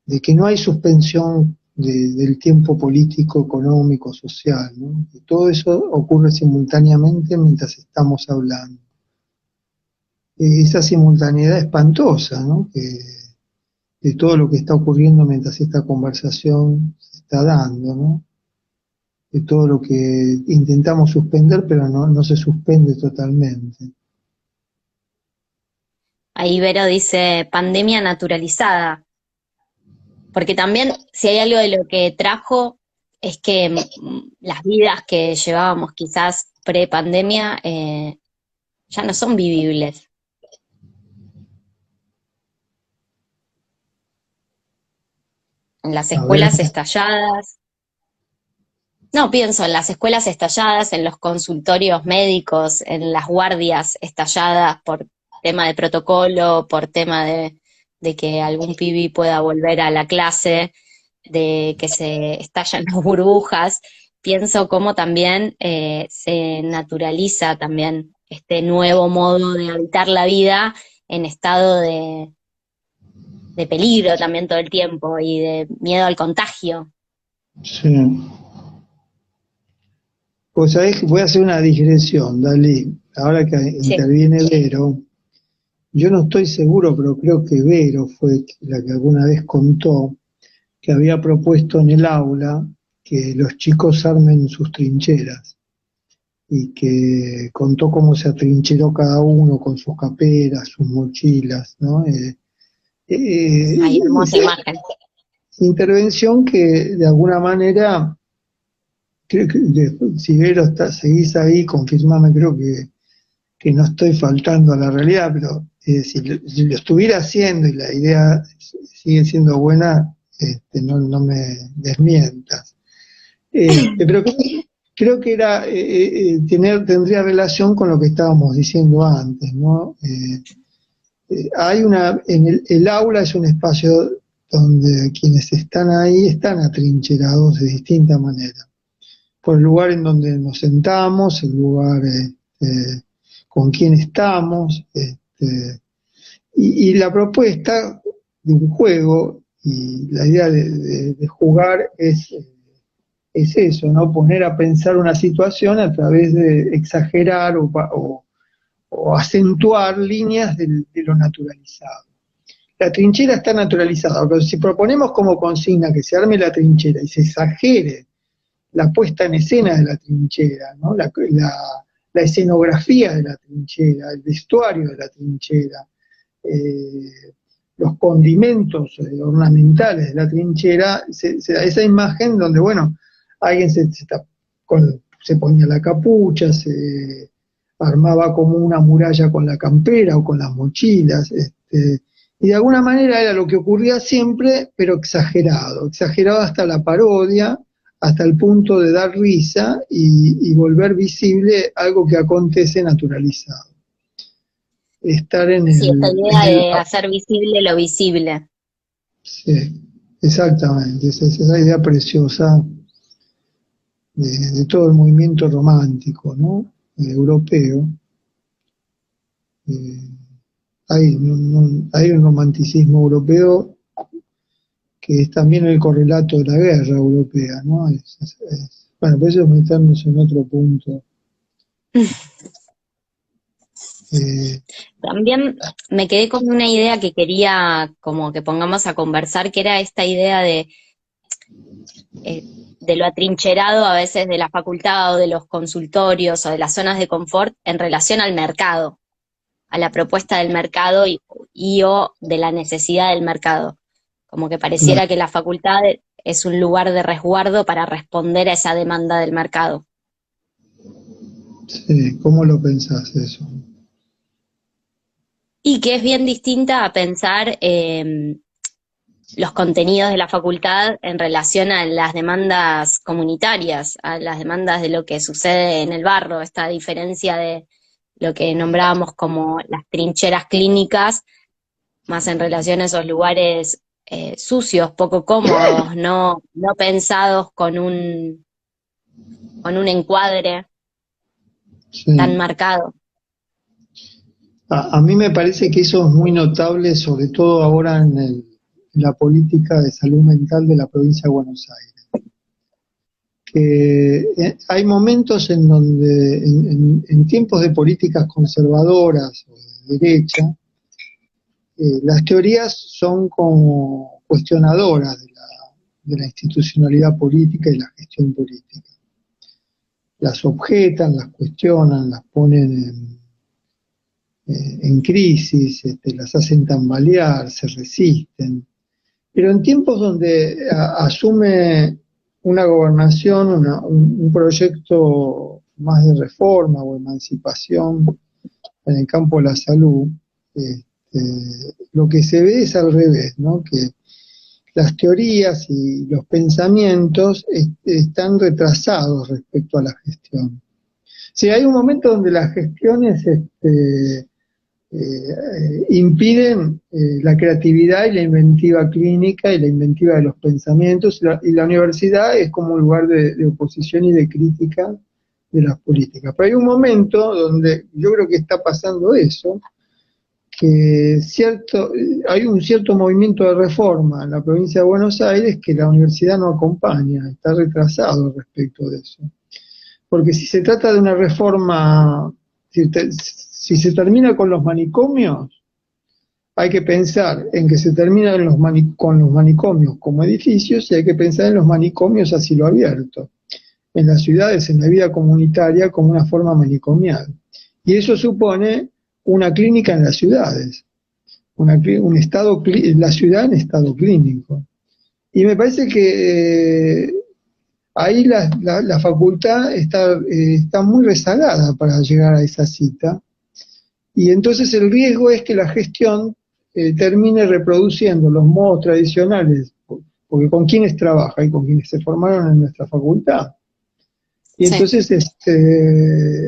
de que no hay suspensión del tiempo político, económico, social, ¿no? Y todo eso ocurre simultáneamente mientras estamos hablando. Esa simultaneidad espantosa, ¿no? De todo lo que está ocurriendo mientras esta conversación se está dando, ¿no? De todo lo que intentamos suspender, pero no se suspende totalmente. Ahí Vero dice pandemia naturalizada, porque también si hay algo de lo que trajo es que las vidas que llevábamos quizás pre-pandemia ya no son vivibles. En las A ver, escuelas estalladas, no pienso en las escuelas estalladas, en los consultorios médicos, en las guardias estalladas por tema de protocolo, por tema de que algún pibi pueda volver a la clase, de que se estallan las burbujas. Pienso cómo también se naturaliza también este nuevo modo de habitar la vida en estado de peligro también todo el tiempo y de miedo al contagio. sí. Pues sabés que voy a hacer una digresión, Dalí. Ahora que Sí. interviene Vero, yo no estoy seguro, pero creo que Vero fue la que alguna vez contó que había propuesto en el aula que los chicos armen sus trincheras y que contó cómo se atrincheró cada uno con sus caperas, sus mochilas, ¿no? Hay hermosa imagen. Intervención que de alguna manera, creo que si Vero seguís ahí, confirmame, creo que no estoy faltando a la realidad, pero si lo estuviera haciendo y la idea sigue siendo buena, no me desmientas. Pero creo que tendría relación con lo que estábamos diciendo antes, ¿no? El aula es un espacio donde quienes están ahí están atrincherados de distinta manera. Por el lugar en donde nos sentamos, el lugar con quién estamos, Y la propuesta de un juego y la idea de jugar es eso, ¿no? Poner a pensar una situación a través de exagerar o acentuar líneas de lo naturalizado. La trinchera está naturalizada, pero si proponemos como consigna que se arme la trinchera y se exagere la puesta en escena de la trinchera, ¿no? La escenografía de la trinchera, el vestuario de la trinchera, eh, los condimentos ornamentales de la trinchera, se da esa imagen donde, bueno, alguien se ponía la capucha, se armaba como una muralla con la campera o con las mochilas, y de alguna manera era lo que ocurría siempre, pero exagerado hasta la parodia, hasta el punto de dar risa y volver visible algo que acontece naturalizado. Estar Sí, esta idea de hacer visible lo visible. Sí, exactamente, es esa idea preciosa de todo el movimiento romántico, ¿no? Europeo. Eh, hay un romanticismo europeo que es también el correlato de la guerra europea, ¿no? Bueno, por eso meternos en otro punto. Eh, También me quedé con una idea que quería como que pongamos a conversar, que era esta idea de lo atrincherado a veces de la facultad o de los consultorios o de las zonas de confort en relación al mercado, a la propuesta del mercado y o de la necesidad del mercado. Como que claro, pareciera que la facultad es un lugar de resguardo para responder a esa demanda del mercado. sí, ¿cómo lo pensás eso? Y que es bien distinta a pensar los contenidos de la facultad en relación a las demandas comunitarias, a las demandas de lo que sucede en el barro, esta diferencia de lo que nombrábamos como las trincheras clínicas, más en relación a esos lugares sucios, poco cómodos, no pensados con un encuadre tan Sí. marcado. A mí me parece que eso es muy notable, sobre todo ahora en la política de salud mental de la provincia de Buenos Aires. Que hay momentos en donde, en tiempos de políticas conservadoras o de derecha, las teorías son como cuestionadoras de la institucionalidad política y la gestión política. Las objetan, las cuestionan, las ponen en crisis, las hacen tambalear, se resisten. Pero en tiempos donde asume una gobernación, un proyecto más de reforma o emancipación en el campo de la salud, lo que se ve es al revés, ¿no? Que las teorías y los pensamientos están retrasados respecto a la gestión. Sí, hay un momento donde las gestiones impiden la creatividad y la inventiva clínica y la inventiva de los pensamientos, y la universidad es como un lugar de oposición y de crítica de las políticas. Pero hay un momento donde yo creo que está pasando eso, que hay un cierto movimiento de reforma en la provincia de Buenos Aires que la universidad no acompaña, está retrasado respecto de eso. Porque si se trata de una reforma, si se termina con los manicomios, hay que pensar en que se termina con los manicomios como edificios y hay que pensar en los manicomios a cielo abierto, en las ciudades, en la vida comunitaria como una forma manicomial. Y eso supone una clínica en las ciudades, la ciudad en estado clínico. Y me parece que ahí la facultad está muy rezagada para llegar a esa cita, y entonces el riesgo es que la gestión termine reproduciendo los modos tradicionales, porque con quienes trabaja y con quienes se formaron en nuestra facultad. Y Sí. entonces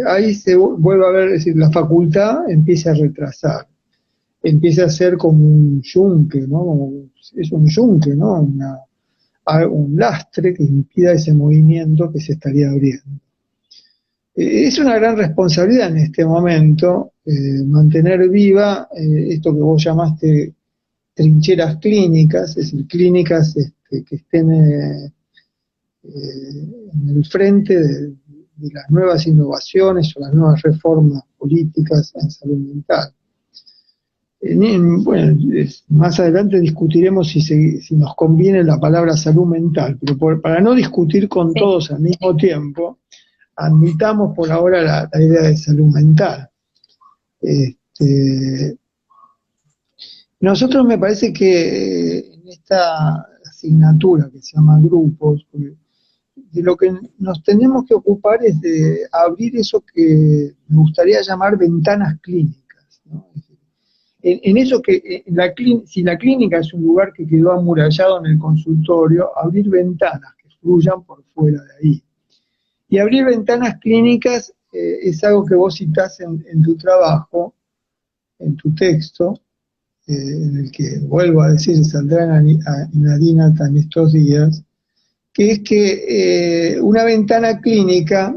ahí se vuelve a ver, es decir, la facultad empieza a retrasar, empieza a ser como un yunque, ¿no? Es un yunque, ¿no? Un lastre que impida ese movimiento que se estaría abriendo. Es una gran responsabilidad en este momento mantener viva esto que vos llamaste trincheras clínicas, es decir, clínicas que estén en el frente de las nuevas innovaciones o las nuevas reformas políticas en salud mental. Bueno, más adelante discutiremos si nos conviene la palabra salud mental, pero para no discutir con Sí. todos al mismo tiempo, admitamos por ahora la idea de salud mental. Nosotros me parece que en esta asignatura que se llama grupos, de lo que nos tenemos que ocupar es de abrir eso que me gustaría llamar ventanas clínicas, ¿no? En eso que si la clínica es un lugar que quedó amurallado en el consultorio, abrir ventanas que fluyan por fuera de ahí. Y abrir ventanas clínicas es algo que vos citás en tu trabajo, en tu texto, en el que, vuelvo a decir, saldrá en Adinata en estos días, que es que una ventana clínica,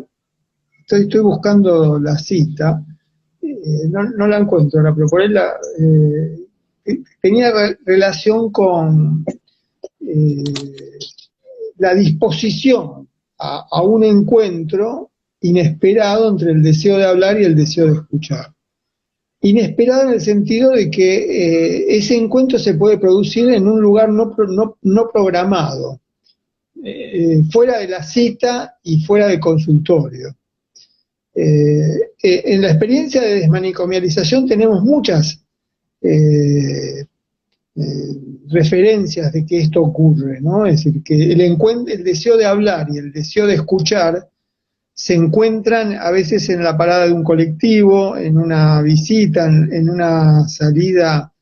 estoy buscando la cita, no la encuentro ahora, pero por ahí tenía relación con la disposición a un encuentro inesperado entre el deseo de hablar y el deseo de escuchar. Inesperado en el sentido de que ese encuentro se puede producir en un lugar no programado, fuera de la cita y fuera del consultorio. En la experiencia de desmanicomialización tenemos muchas referencias de que esto ocurre, ¿no? Es decir, que el deseo de hablar y el deseo de escuchar se encuentran a veces en la parada de un colectivo, en una visita, en una salida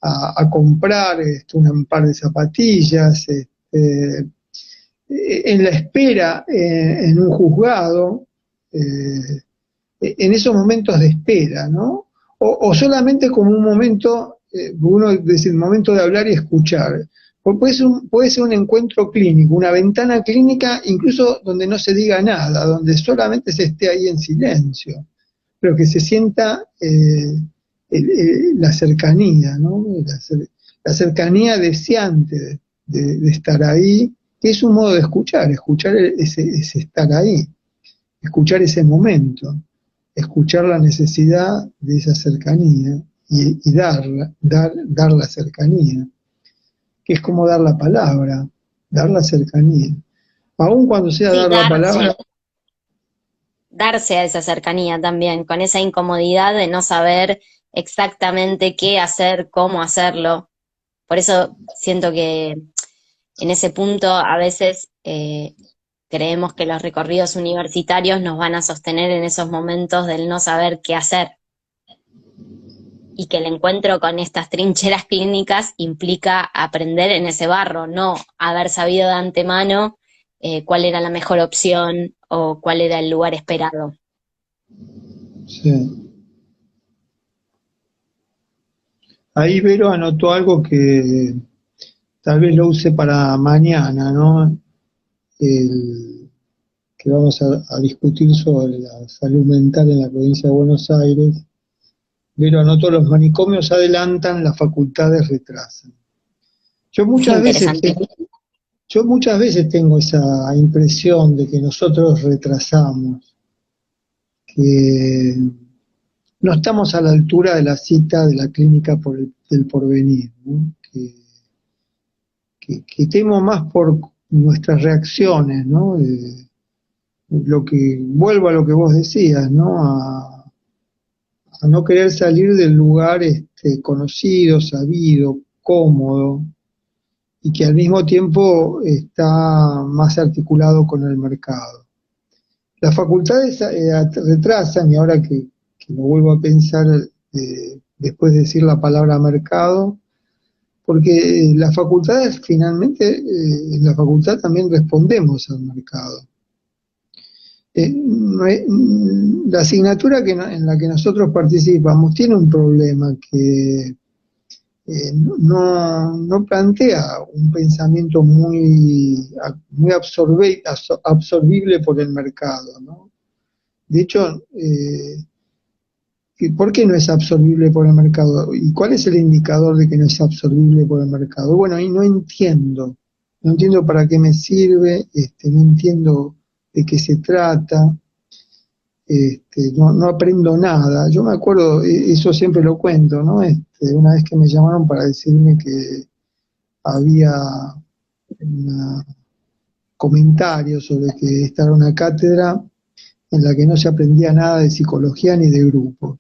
a comprar un par de zapatillas, en la espera en un juzgado, en esos momentos de espera, ¿no? O solamente como un momento, uno dice el momento de hablar y escuchar. Puede ser un encuentro clínico, una ventana clínica, incluso donde no se diga nada, donde solamente se esté ahí en silencio, pero que se sienta la cercanía, ¿no? La cercanía deseante de estar ahí, que es un modo de escuchar es estar ahí, escuchar ese momento, escuchar la necesidad de esa cercanía y dar la cercanía, que es como dar la palabra, dar la cercanía. Aun cuando sea Sí, dar la palabra, darse a esa cercanía también, con esa incomodidad de no saber exactamente qué hacer, cómo hacerlo. Por eso siento que en ese punto a veces creemos que los recorridos universitarios nos van a sostener en esos momentos del no saber qué hacer y que el encuentro con estas trincheras clínicas implica aprender en ese barro, no haber sabido de antemano cuál era la mejor opción o cuál era el lugar esperado. sí. Ahí Vero anotó algo que tal vez lo use para mañana, ¿no? Que vamos a discutir sobre la salud mental en la provincia de Buenos Aires. Vero anotó: los manicomios adelantan, las facultades retrasan. Yo muchas veces Interesante. Yo muchas veces tengo esa impresión de que nosotros retrasamos, que no estamos a la altura de la cita de la clínica del porvenir, ¿no? Que temo más por nuestras reacciones, ¿no? Vuelvo a lo que vos decías, ¿no? A no querer salir del lugar conocido, sabido, cómodo, y que al mismo tiempo está más articulado con el mercado. Las facultades retrasan, y ahora que lo vuelvo a pensar después de decir la palabra mercado, porque las facultades finalmente, en la facultad también respondemos al mercado. La asignatura en la que nosotros participamos tiene un problema que no plantea un pensamiento muy absorbible por el mercado, ¿no? De hecho, ¿por qué no es absorbible por el mercado? ¿Y cuál es el indicador de que no es absorbible por el mercado? Bueno, y no entiendo para qué me sirve, no entiendo de qué se trata, no aprendo nada. Yo me acuerdo, eso siempre lo cuento, ¿no? Una vez que me llamaron para decirme que había un comentario sobre que esta era una cátedra en la que no se aprendía nada de psicología ni de grupo,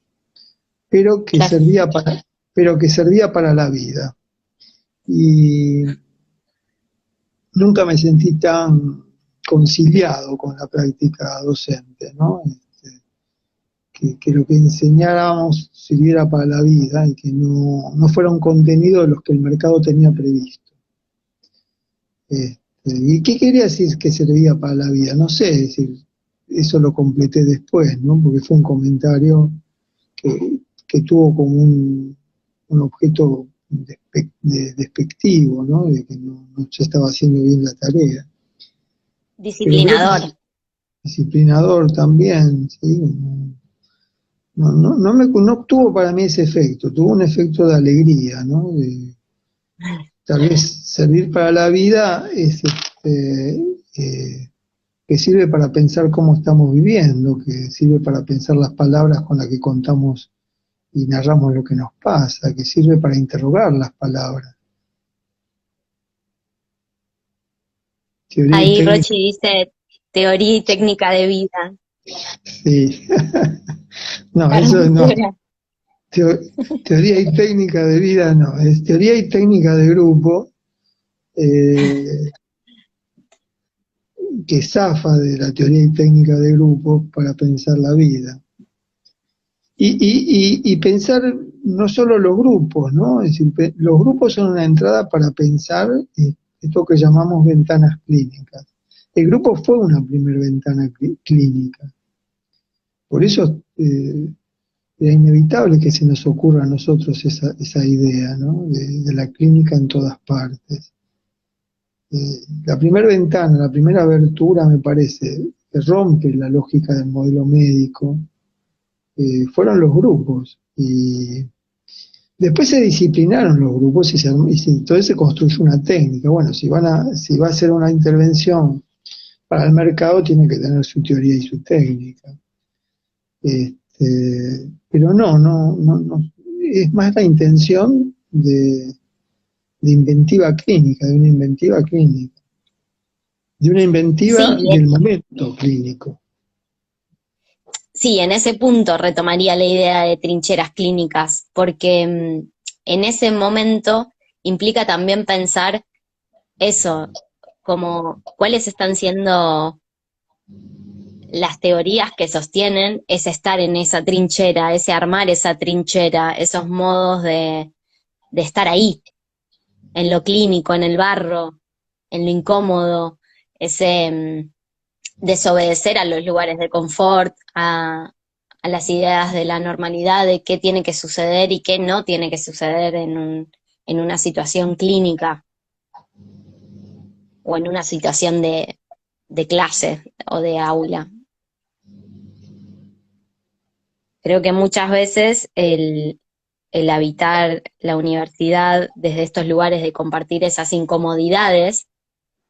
pero que Claro. servía para la vida. Y nunca me sentí tan conciliado con la práctica docente, ¿no? Que lo que enseñáramos sirviera para la vida y que no fuera un contenido de los que el mercado tenía previsto. ¿Y qué quería decir que servía para la vida? No sé, es decir, eso lo completé después, ¿no? Porque fue un comentario que tuvo como un objeto despectivo, ¿no? De que no se estaba haciendo bien la tarea. Pero creo que Disciplinador. disciplinador también, ¿sí? No obtuvo para mí ese efecto, tuvo un efecto de alegría, ¿no? Tal vez servir para la vida es que sirve para pensar cómo estamos viviendo, que sirve para pensar las palabras con las que contamos y narramos lo que nos pasa, que sirve para interrogar las palabras. Teoría y Ahí técnica, Rochi dice teoría y técnica de vida. sí. No, eso no. Hermosura. Teo- teoría y técnica de vida no, es teoría y técnica de grupo, eh, que zafa de la teoría y técnica de grupo para pensar la vida. Y pensar no solo los grupos, ¿no? Es decir, los grupos son una entrada para pensar esto que llamamos ventanas clínicas. El grupo fue una primera ventana clínica. Por eso era inevitable que se nos ocurra a nosotros esa idea, ¿no? De la clínica en todas partes. La primera ventana, la primera abertura, me parece, que rompe la lógica del modelo médico, fueron los grupos. Y después se disciplinaron los grupos entonces se construyó una técnica. Bueno, si va a ser una intervención para el mercado, tiene que tener su teoría y su técnica. Pero no, es más la intención de inventiva clínica, de una inventiva clínica, de una inventiva Sí, del momento clínico. sí, en ese punto retomaría la idea de trincheras clínicas, porque en ese momento implica también pensar eso, como cuáles están siendo las teorías que sostienen ese estar en esa trinchera, ese armar esa trinchera, esos modos de estar ahí, en lo clínico, en el barro, en lo incómodo, ese desobedecer a los lugares de confort, a las ideas de la normalidad, de qué tiene que suceder y qué no tiene que suceder en una situación clínica o en una situación de clase o de aula. Creo que muchas veces el habitar la universidad desde estos lugares de compartir esas incomodidades,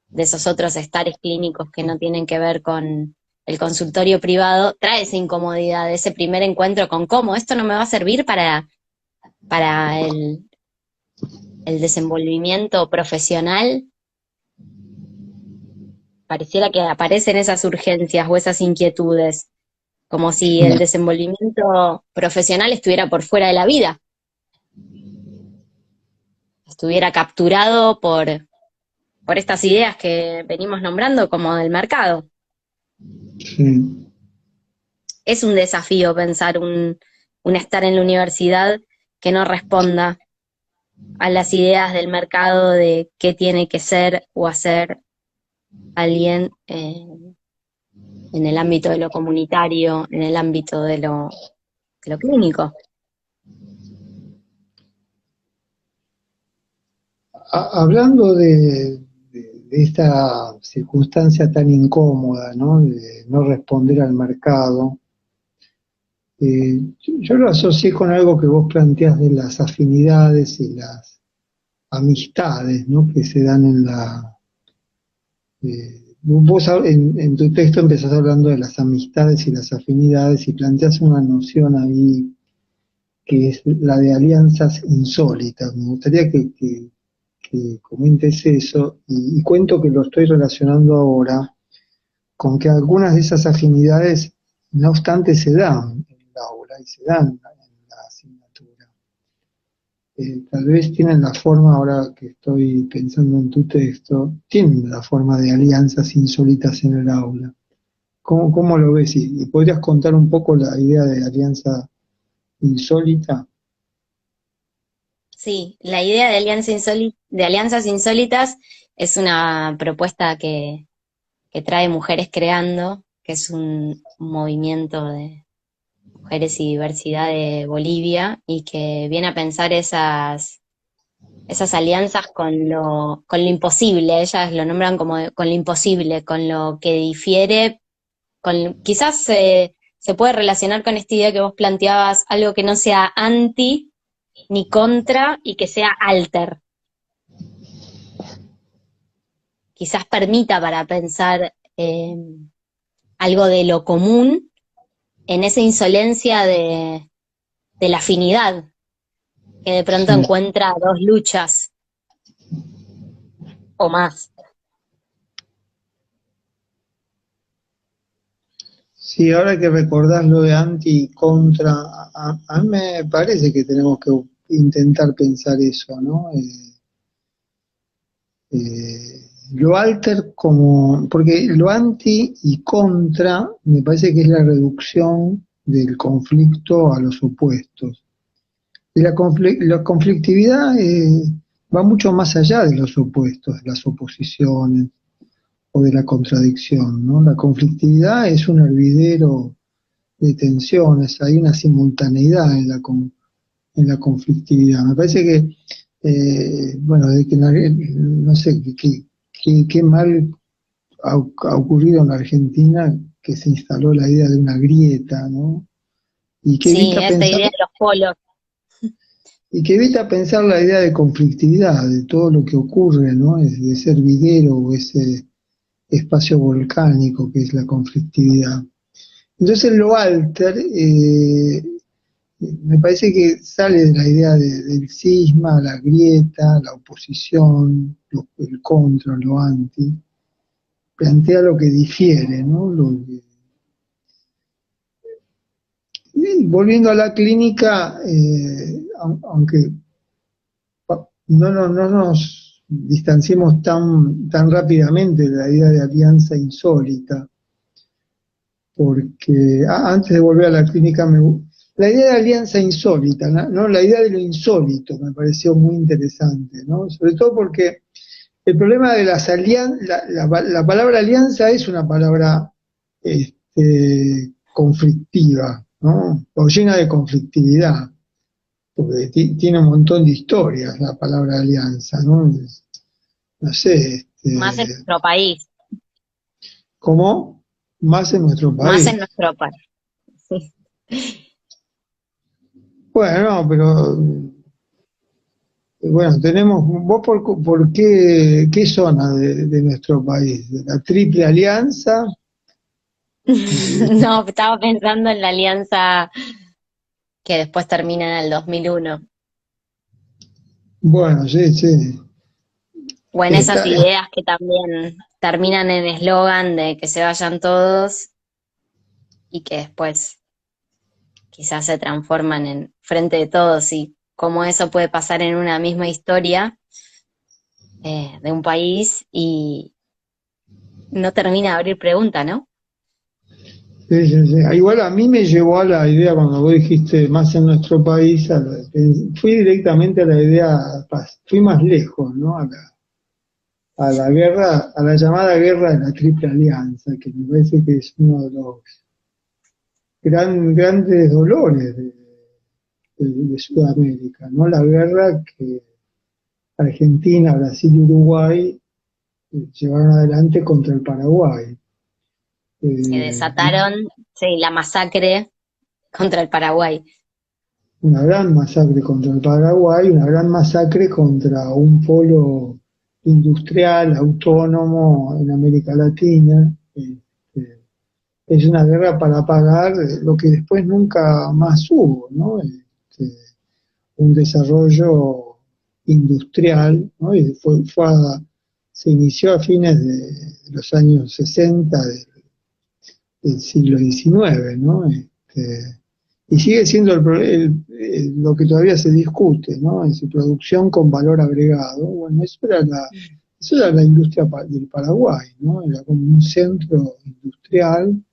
de esos otros estares clínicos que no tienen que ver con el consultorio privado, trae esa incomodidad, ese primer encuentro con cómo esto no me va a servir para el desenvolvimiento profesional. Pareciera que aparecen esas urgencias o esas inquietudes, como si el desenvolvimiento profesional estuviera por fuera de la vida, estuviera capturado por estas ideas que venimos nombrando como del mercado. Sí. Es un desafío pensar un estar en la universidad que no responda a las ideas del mercado de qué tiene que ser o hacer alguien en el ámbito de lo comunitario, en el ámbito de lo clínico. Hablando de esta circunstancia tan incómoda, ¿no? De no responder al mercado, Yo lo asocié con algo que vos planteás de las afinidades y las amistades, ¿no? Que se dan en la... vos en tu texto empezás hablando de las amistades y las afinidades y planteás una noción ahí que es la de alianzas insólitas. Me gustaría que comentes eso y cuento que lo estoy relacionando ahora con que algunas de esas afinidades, no obstante, se dan en el aula y se dan en la asignatura. Tal vez tienen la forma, ahora que estoy pensando en tu texto, tienen la forma de alianzas insólitas en el aula. ¿Cómo lo ves? ¿Y podrías contar un poco la idea de alianza insólita? Sí, la idea de de alianzas insólitas es una propuesta que trae Mujeres Creando, que es un movimiento de mujeres y diversidad de Bolivia y que viene a pensar esas alianzas con lo imposible. Ellas lo nombran como con lo imposible, con lo que difiere, quizás se puede relacionar con esta idea que vos planteabas, algo que no sea anti ni contra y que sea alter. Quizás permita para pensar algo de lo común en esa insolencia de la afinidad, que de pronto Sí. encuentra dos luchas o más. Sí, ahora que recordás lo de anti y contra, a mí me parece que tenemos que intentar pensar eso, ¿no? Lo alter como, porque lo anti y contra me parece que es la reducción del conflicto a los opuestos. Y la conflictividad va mucho más allá de los opuestos, de las oposiciones o de la contradicción, ¿no? La conflictividad es un hervidero de tensiones, hay una simultaneidad en la conflictividad. Me parece que, bueno, de que no sé qué mal ha ocurrido en la Argentina que se instaló la idea de una grieta, ¿no? Y que Sí, evita esta pensar, idea de los polos. y que evita pensar la idea de conflictividad, de todo lo que ocurre, ¿no? De ese hervidero o ese espacio volcánico que es la conflictividad. Entonces lo alter me parece que sale de la idea del cisma, la grieta, la oposición, el contra, lo anti, plantea lo que difiere, ¿no? Y volviendo a la clínica, aunque no nos distanciemos tan rápidamente de la idea de alianza insólita, porque antes de volver a la clínica, la idea de alianza insólita, ¿no? La idea de lo insólito me pareció muy interesante, ¿no? Sobre todo porque el problema de las alianzas, la palabra alianza es una palabra conflictiva, ¿no? O llena de conflictividad, porque tiene un montón de historias la palabra alianza, ¿no? No sé, Más en nuestro país, ¿cómo? Más en nuestro más en país. nuestro país. Sí. Bueno, no, pero bueno, tenemos, vos por qué zona de nuestro país, de la Triple Alianza, No, estaba pensando en la alianza que después termina en el 2001, bueno, sí, sí, o en esas está, ideas que también terminan en eslogan de que se vayan todos y que después quizás se transforman en frente de todos y cómo eso puede pasar en una misma historia de un país y no termina de abrir pregunta, ¿no? sí, sí, sí. Igual a mí me llevó a la idea, cuando vos dijiste más en nuestro país, fui directamente a la idea, fui más lejos, ¿no? A la guerra, a la llamada guerra de la Triple Alianza, que me parece que es uno de los grandes dolores de Sudamérica, ¿no? La guerra que Argentina, Brasil y Uruguay llevaron adelante contra el Paraguay. Que Eh, desataron, sí, la masacre contra el Paraguay. Una gran masacre contra el Paraguay, una gran masacre contra un polo industrial autónomo en América Latina. Es una guerra para pagar lo que después nunca más hubo, ¿no? Un desarrollo industrial, ¿no? Y se inició a fines de los años 60 del siglo XIX, ¿no? Y sigue siendo lo que todavía se discute, ¿no? En su producción con valor agregado. Bueno, eso era la industria del Paraguay, ¿no? Era como un centro industrial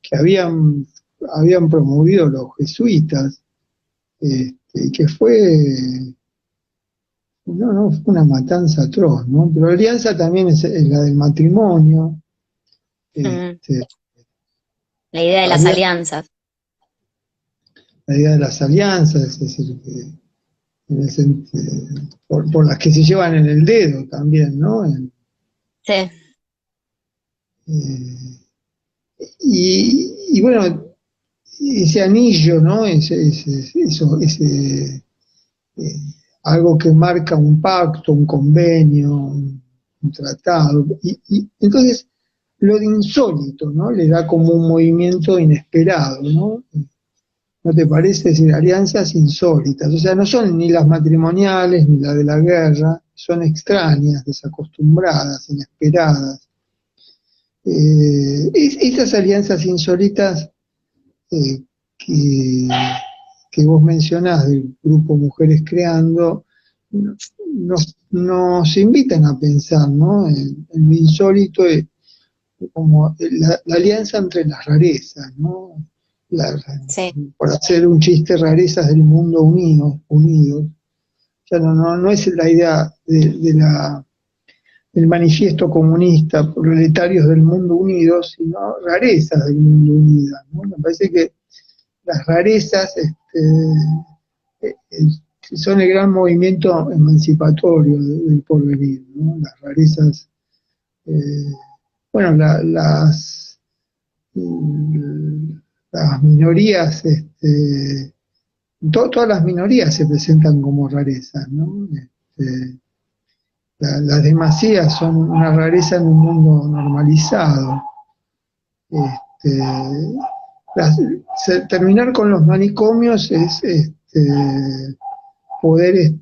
que habían promovido los jesuitas, y que fue una matanza atroz, ¿no? Pero la alianza también es la del matrimonio. Mm, este, la idea de las había alianzas. la idea de las alianzas, es decir, que en el por las que se llevan en el dedo también, ¿no? Sí, Eh, y bueno, ese anillo, ¿no? Eh, algo que marca un pacto, un convenio, un tratado. Y entonces lo de insólito, ¿no? Le da como un movimiento inesperado, ¿no? ¿No te parece? Es decir, alianzas insólitas, o sea, no son ni las matrimoniales ni las de la guerra, son extrañas, desacostumbradas, inesperadas. Estas alianzas insólitas eh, que, que vos mencionás del grupo Mujeres Creando, nos invitan a pensar, ¿no? En lo insólito, como la alianza entre las rarezas, ¿no? La- sí. por hacer un chiste, rarezas del mundo unidos. O sea, no es la idea del manifiesto comunista, proletarios del mundo unidos, sino rarezas del mundo unidas, ¿no? Me parece que las rarezas son el gran movimiento emancipatorio del porvenir, ¿no? Las rarezas, eh, bueno, las minorías, todas las minorías se presentan como rarezas, ¿no? Las demasías son una rareza en un mundo normalizado. Este, terminar con los manicomios es poder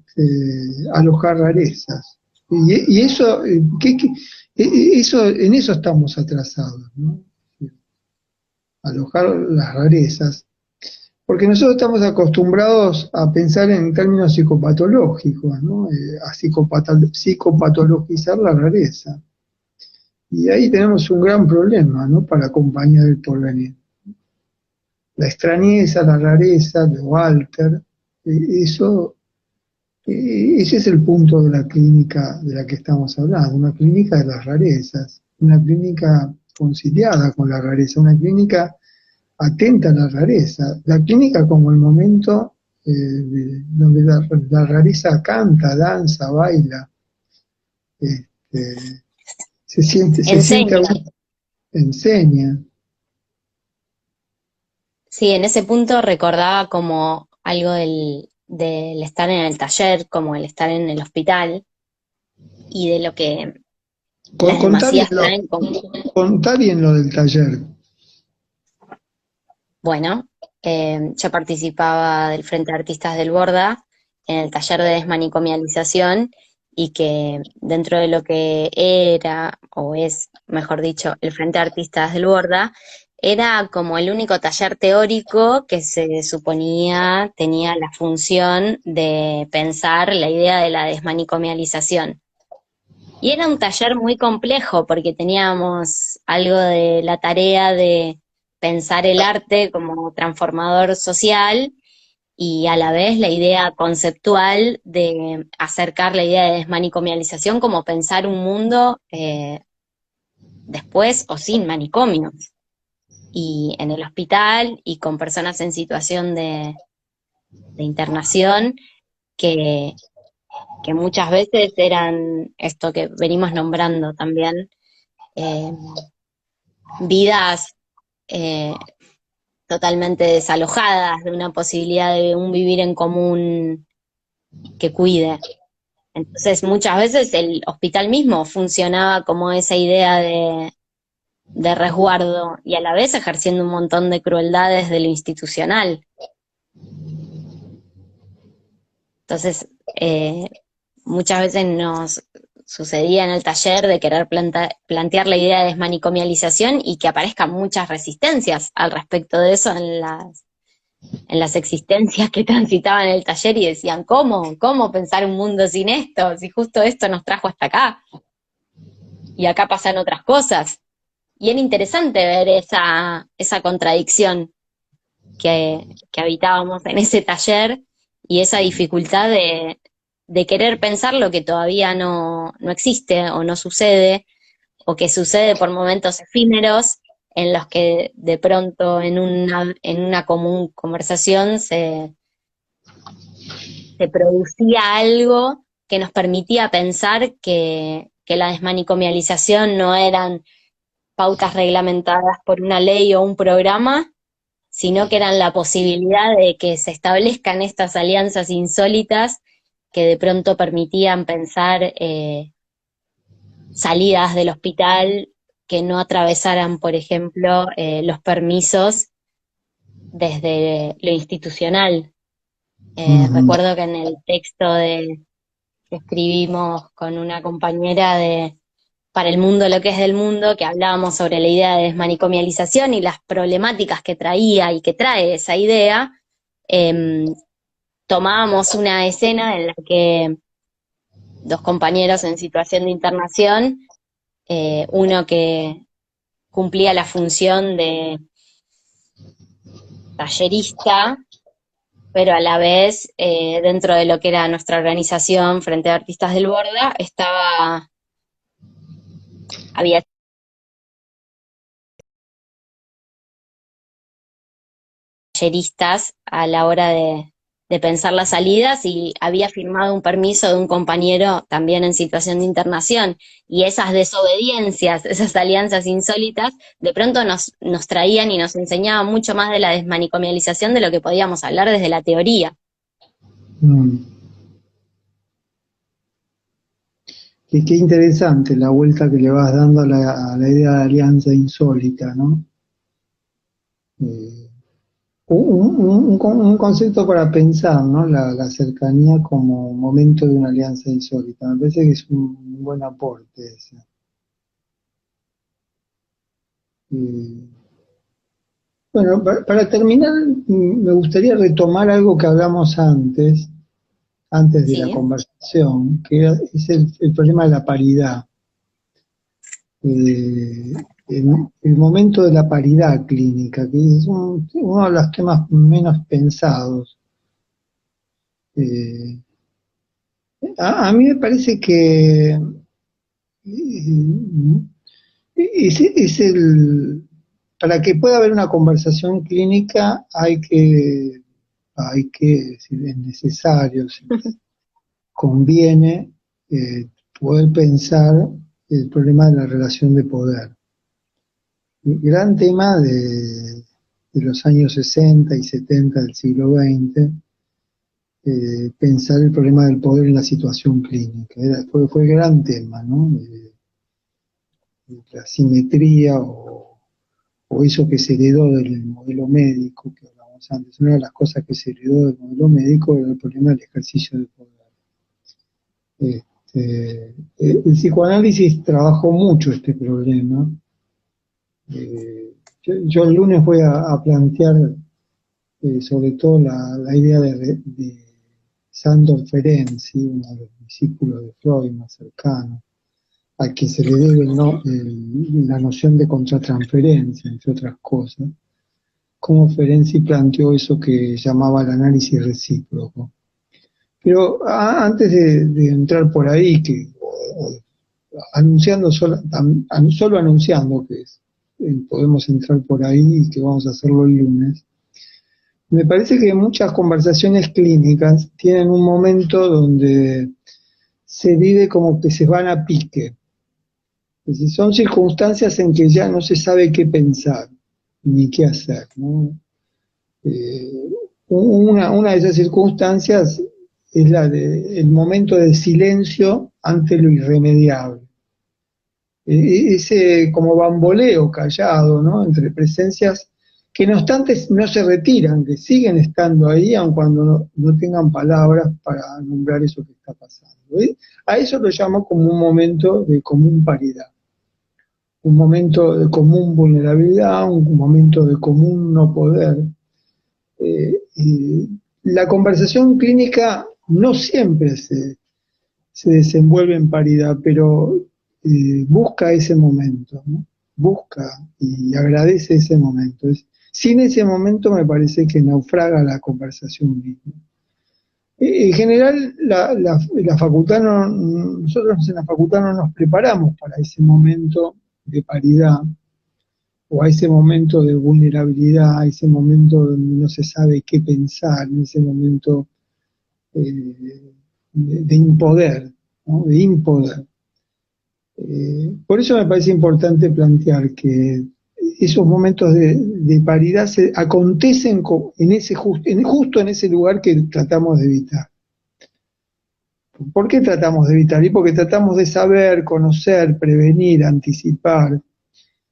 alojar rarezas. Y eso, en eso estamos atrasados, ¿no? Alojar las rarezas. Porque nosotros estamos acostumbrados a pensar en términos psicopatológicos, ¿no? A psicopatologizar la rareza. Y ahí tenemos un gran problema, ¿no? Para acompañar el porvenir. La extrañeza, la rareza, lo alter, eso, ese es el punto de la clínica de la que estamos hablando, una clínica de las rarezas, una clínica conciliada con la rareza, una clínica atenta a la rareza, la clínica como el momento donde la rareza canta, danza, baila, este, se siente, Enseña. enseña. Sí, en ese punto recordaba como algo del estar en el taller, como el estar en el hospital y de lo que las Contá bien demasías traen como, contá bien lo del taller. bueno, yo participaba del Frente de Artistas del Borda en el taller de desmanicomialización y que dentro de lo que era, o es, mejor dicho, el Frente de Artistas del Borda, era como el único taller teórico que se suponía tenía la función de pensar la idea de la desmanicomialización. Y era un taller muy complejo porque teníamos algo de la tarea de pensar el arte como transformador social y a la vez la idea conceptual de acercar la idea de desmanicomialización como pensar un mundo después o sin manicomios. Y en el hospital y con personas en situación de internación que, que muchas veces eran esto que venimos nombrando también, eh, vidas eh, totalmente desalojadas de una posibilidad de un vivir en común que cuide. Entonces, muchas veces el hospital mismo funcionaba como esa idea de resguardo y a la vez ejerciendo un montón de crueldad desde lo institucional. Entonces, muchas veces nos sucedía en el taller de querer plantear la idea de desmanicomialización y que aparezcan muchas resistencias al respecto de eso en las existencias que transitaban el taller y decían, ¿cómo pensar un mundo sin esto? Si justo esto nos trajo hasta acá y acá pasan otras cosas. Y era interesante ver esa contradicción que habitábamos en ese taller y esa dificultad de querer pensar lo que todavía no existe o no sucede, o que sucede por momentos efímeros en los que de pronto en una común conversación se producía algo que nos permitía pensar que la desmanicomialización no eran pautas reglamentadas por una ley o un programa, sino que eran la posibilidad de que se establezcan estas alianzas insólitas que de pronto permitían pensar salidas del hospital que no atravesaran, por ejemplo, los permisos desde lo institucional. Recuerdo que en el texto que escribimos con una compañera para el mundo lo que es del mundo, que hablábamos sobre la idea de desmanicomialización y las problemáticas que traía y que trae esa idea, tomábamos una escena en la que dos compañeros en situación de internación, uno que cumplía la función de tallerista, pero a la vez, dentro de lo que era nuestra organización Frente a Artistas del Borda, había talleristas a la hora de pensar las salidas y había firmado un permiso de un compañero también en situación de internación. Y esas desobediencias, esas alianzas insólitas, de pronto nos traían y nos enseñaban mucho más de la desmanicomialización de lo que podíamos hablar desde la teoría. Qué interesante la vuelta que le vas dando a la idea de alianza insólita, ¿no? Un concepto para pensar, ¿no? La cercanía como momento de una alianza insólita. Me parece que es un buen aporte ese. Bueno, para terminar, me gustaría retomar algo que hablamos antes de la Sí. conversación, es el problema de la paridad. El momento de la paridad clínica, que es uno de los temas menos pensados. A mí me parece que para que pueda haber una conversación clínica si es necesario, si conviene poder pensar el problema de la relación de poder. El gran tema de los años 60 y 70 del siglo XX, pensar el problema del poder en la situación clínica. Fue el gran tema, ¿no? La simetría o eso que se heredó del modelo médico que hablamos antes. Una de las cosas que se heredó del modelo médico era el problema del ejercicio del poder. El psicoanálisis trabajó mucho este problema. Yo el lunes voy a plantear sobre todo la idea de Sandor Ferenczi, uno de los discípulos de Freud más cercano, a que se le debe la noción de contratransferencia, entre otras cosas, cómo Ferenczi planteó eso que llamaba el análisis recíproco. Pero antes de entrar por ahí, solo anunciando que podemos entrar por ahí y que vamos a hacerlo el lunes, me parece que muchas conversaciones clínicas tienen un momento donde se vive como que se van a pique. Es decir, son circunstancias en que ya no se sabe qué pensar ni qué hacer, ¿no? Eh, una de esas circunstancias es la de el momento de silencio ante lo irremediable. Ese como bamboleo callado, ¿no? Entre presencias que no obstante no se retiran, que siguen estando ahí, aun cuando no tengan palabras para nombrar eso que está pasando. A eso lo llamo como un momento de común paridad, un momento de común vulnerabilidad, un momento de común no poder. Y la conversación clínica no siempre se desenvuelve en paridad, pero busca ese momento, ¿no? Busca y agradece ese momento. Sin ese momento me parece que naufraga la conversación misma. En general, la facultad nosotros en la facultad no nos preparamos para ese momento de paridad o a ese momento de vulnerabilidad, a ese momento donde no se sabe qué pensar, en ese momento de impoder, ¿no? De impoder. Por eso me parece importante plantear que esos momentos de paridad acontecen justo en ese lugar que tratamos de evitar. ¿Por qué tratamos de evitar? Y porque tratamos de saber, conocer, prevenir, anticipar,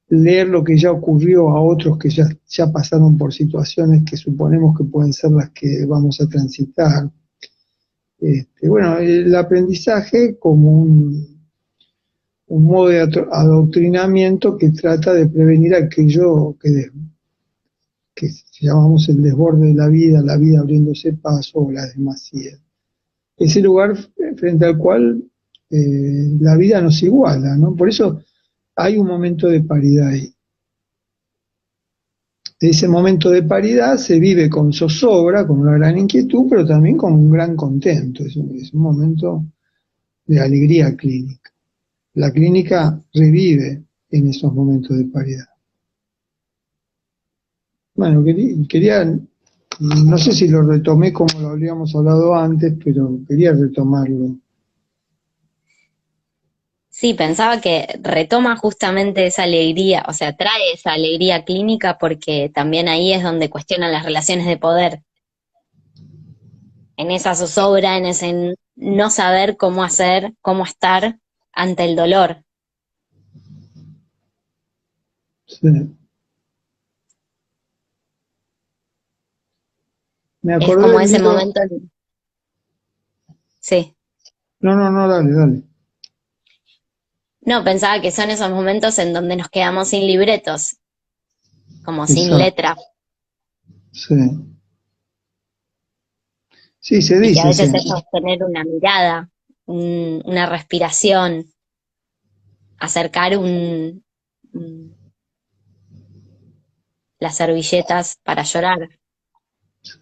leer lo que ya ocurrió a otros que ya pasaron por situaciones que suponemos que pueden ser las que vamos a transitar. Bueno, el aprendizaje como un modo de adoctrinamiento que trata de prevenir aquello que llamamos el desborde de la vida abriéndose paso o la demasía. Ese lugar frente al cual la vida nos iguala, ¿no? Por eso hay un momento de paridad ahí. Ese momento de paridad se vive con zozobra, con una gran inquietud, pero también con un gran contento. Es un momento de alegría clínica. La clínica revive en esos momentos de paridad. Bueno, quería, no sé si lo retomé como lo habíamos hablado antes, pero quería retomarlo. Sí, pensaba que retoma justamente esa alegría, o sea, trae esa alegría clínica porque también ahí es donde cuestionan las relaciones de poder, en esa zozobra, en ese no saber cómo hacer, cómo estar ante el dolor. Sí. Me Es acordé como del ese libro. momento, sí. No, dale. No, pensaba que son esos momentos en donde nos quedamos sin libretos, como sin Exacto. letra, Sí. Sí, se y que a dice, veces sí. es sostener una mirada, una respiración, acercar un- las servilletas para llorar. Sí.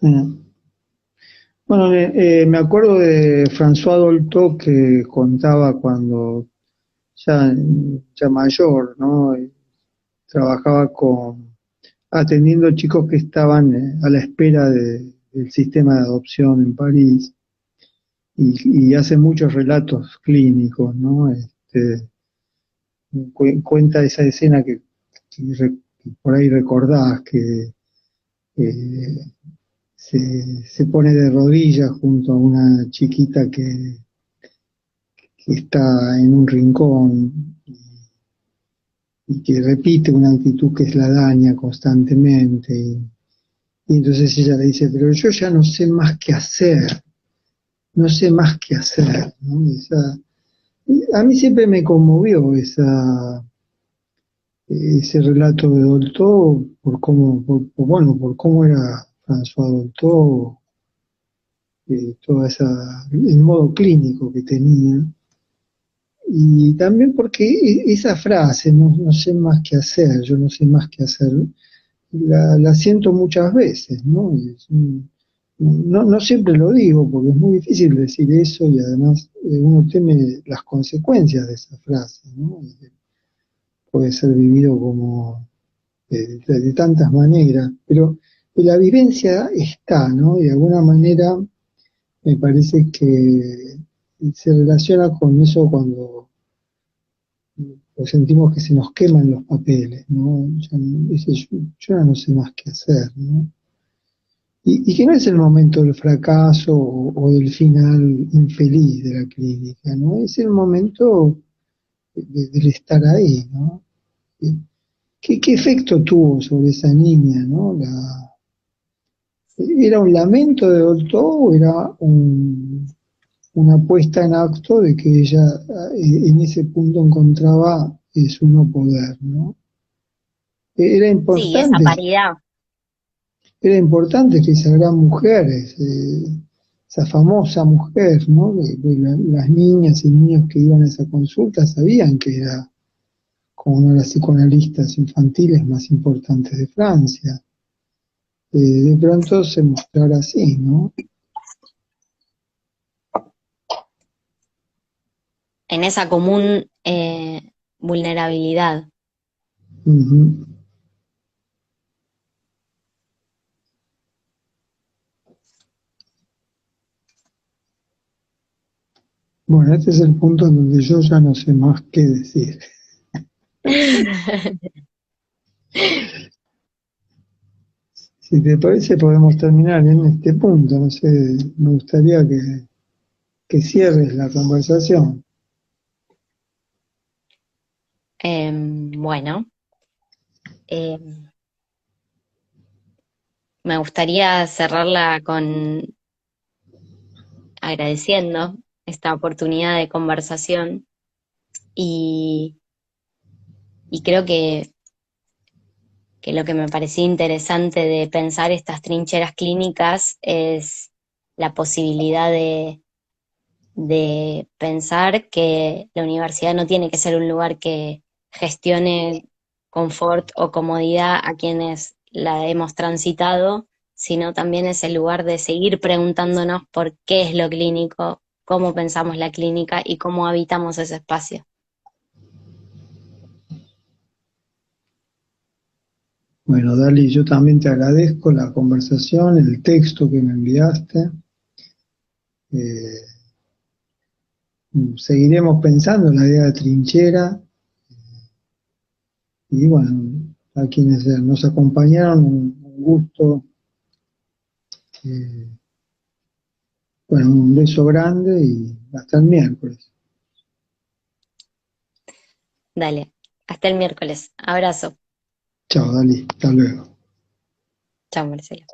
Bueno, me acuerdo de François Dolto que contaba cuando ya, ya mayor, ¿no? Trabajaba atendiendo chicos que estaban a la espera del sistema de adopción en París y hace muchos relatos clínicos, ¿no? Cuenta esa escena que por ahí recordás, que eh, se pone de rodillas junto a una chiquita que está en un rincón y que repite una actitud que es la daña constantemente. Y entonces ella le dice, pero yo ya no sé más qué hacer, no sé más qué hacer, ¿no? A mí siempre me conmovió ese relato de Dolto por cómo era François Dolto, el modo clínico que tenía. Y también porque esa frase, no sé más qué hacer, yo no sé más qué hacer, la siento muchas veces, ¿no? No siempre lo digo, porque es muy difícil decir eso y además uno teme las consecuencias de esa frase, ¿no? Puede ser vivido como de tantas maneras, pero la vivencia está, ¿no? Y de alguna manera me parece que se relaciona con eso cuando pues sentimos que se nos queman los papeles, ¿no? Yo ya no sé más qué hacer, ¿no? y que no es el momento del fracaso o del final infeliz de la clínica, ¿no? Es el momento del estar ahí, ¿no? ¿Qué efecto tuvo sobre esa niña, ¿no? ¿Era un lamento de Dolto o era una puesta en acto de que ella en ese punto encontraba su no poder, ¿no? Era Sí, esa importante, paridad. era importante que esa gran mujer, esa famosa mujer, ¿no? Las niñas y niños que iban a esa consulta sabían que era como una de las psicoanalistas infantiles más importantes de Francia. De pronto se mostrara así, ¿no? En esa común vulnerabilidad. Ujú. Bueno, este es el punto en donde yo ya no sé más qué decir. Si te parece, podemos terminar en este punto. No sé, me gustaría que cierres la conversación. Bueno, em, me gustaría cerrarla con agradeciendo esta oportunidad de conversación y, y creo que lo que me parecía interesante de pensar estas trincheras clínicas es la posibilidad de pensar que la universidad no tiene que ser un lugar que gestione confort o comodidad a quienes la hemos transitado, sino también es el lugar de seguir preguntándonos por qué es lo clínico, cómo pensamos la clínica y cómo habitamos ese espacio. Bueno, Dali, yo también te agradezco la conversación, el texto que me enviaste. Eh, Seguiremos pensando en la idea de trinchera y bueno, a quienes nos acompañaron, un gusto. eh, bueno, un beso grande y hasta el miércoles. Dale, hasta el miércoles. Abrazo. Chao, Dali, hasta luego. Chao, Marcelo.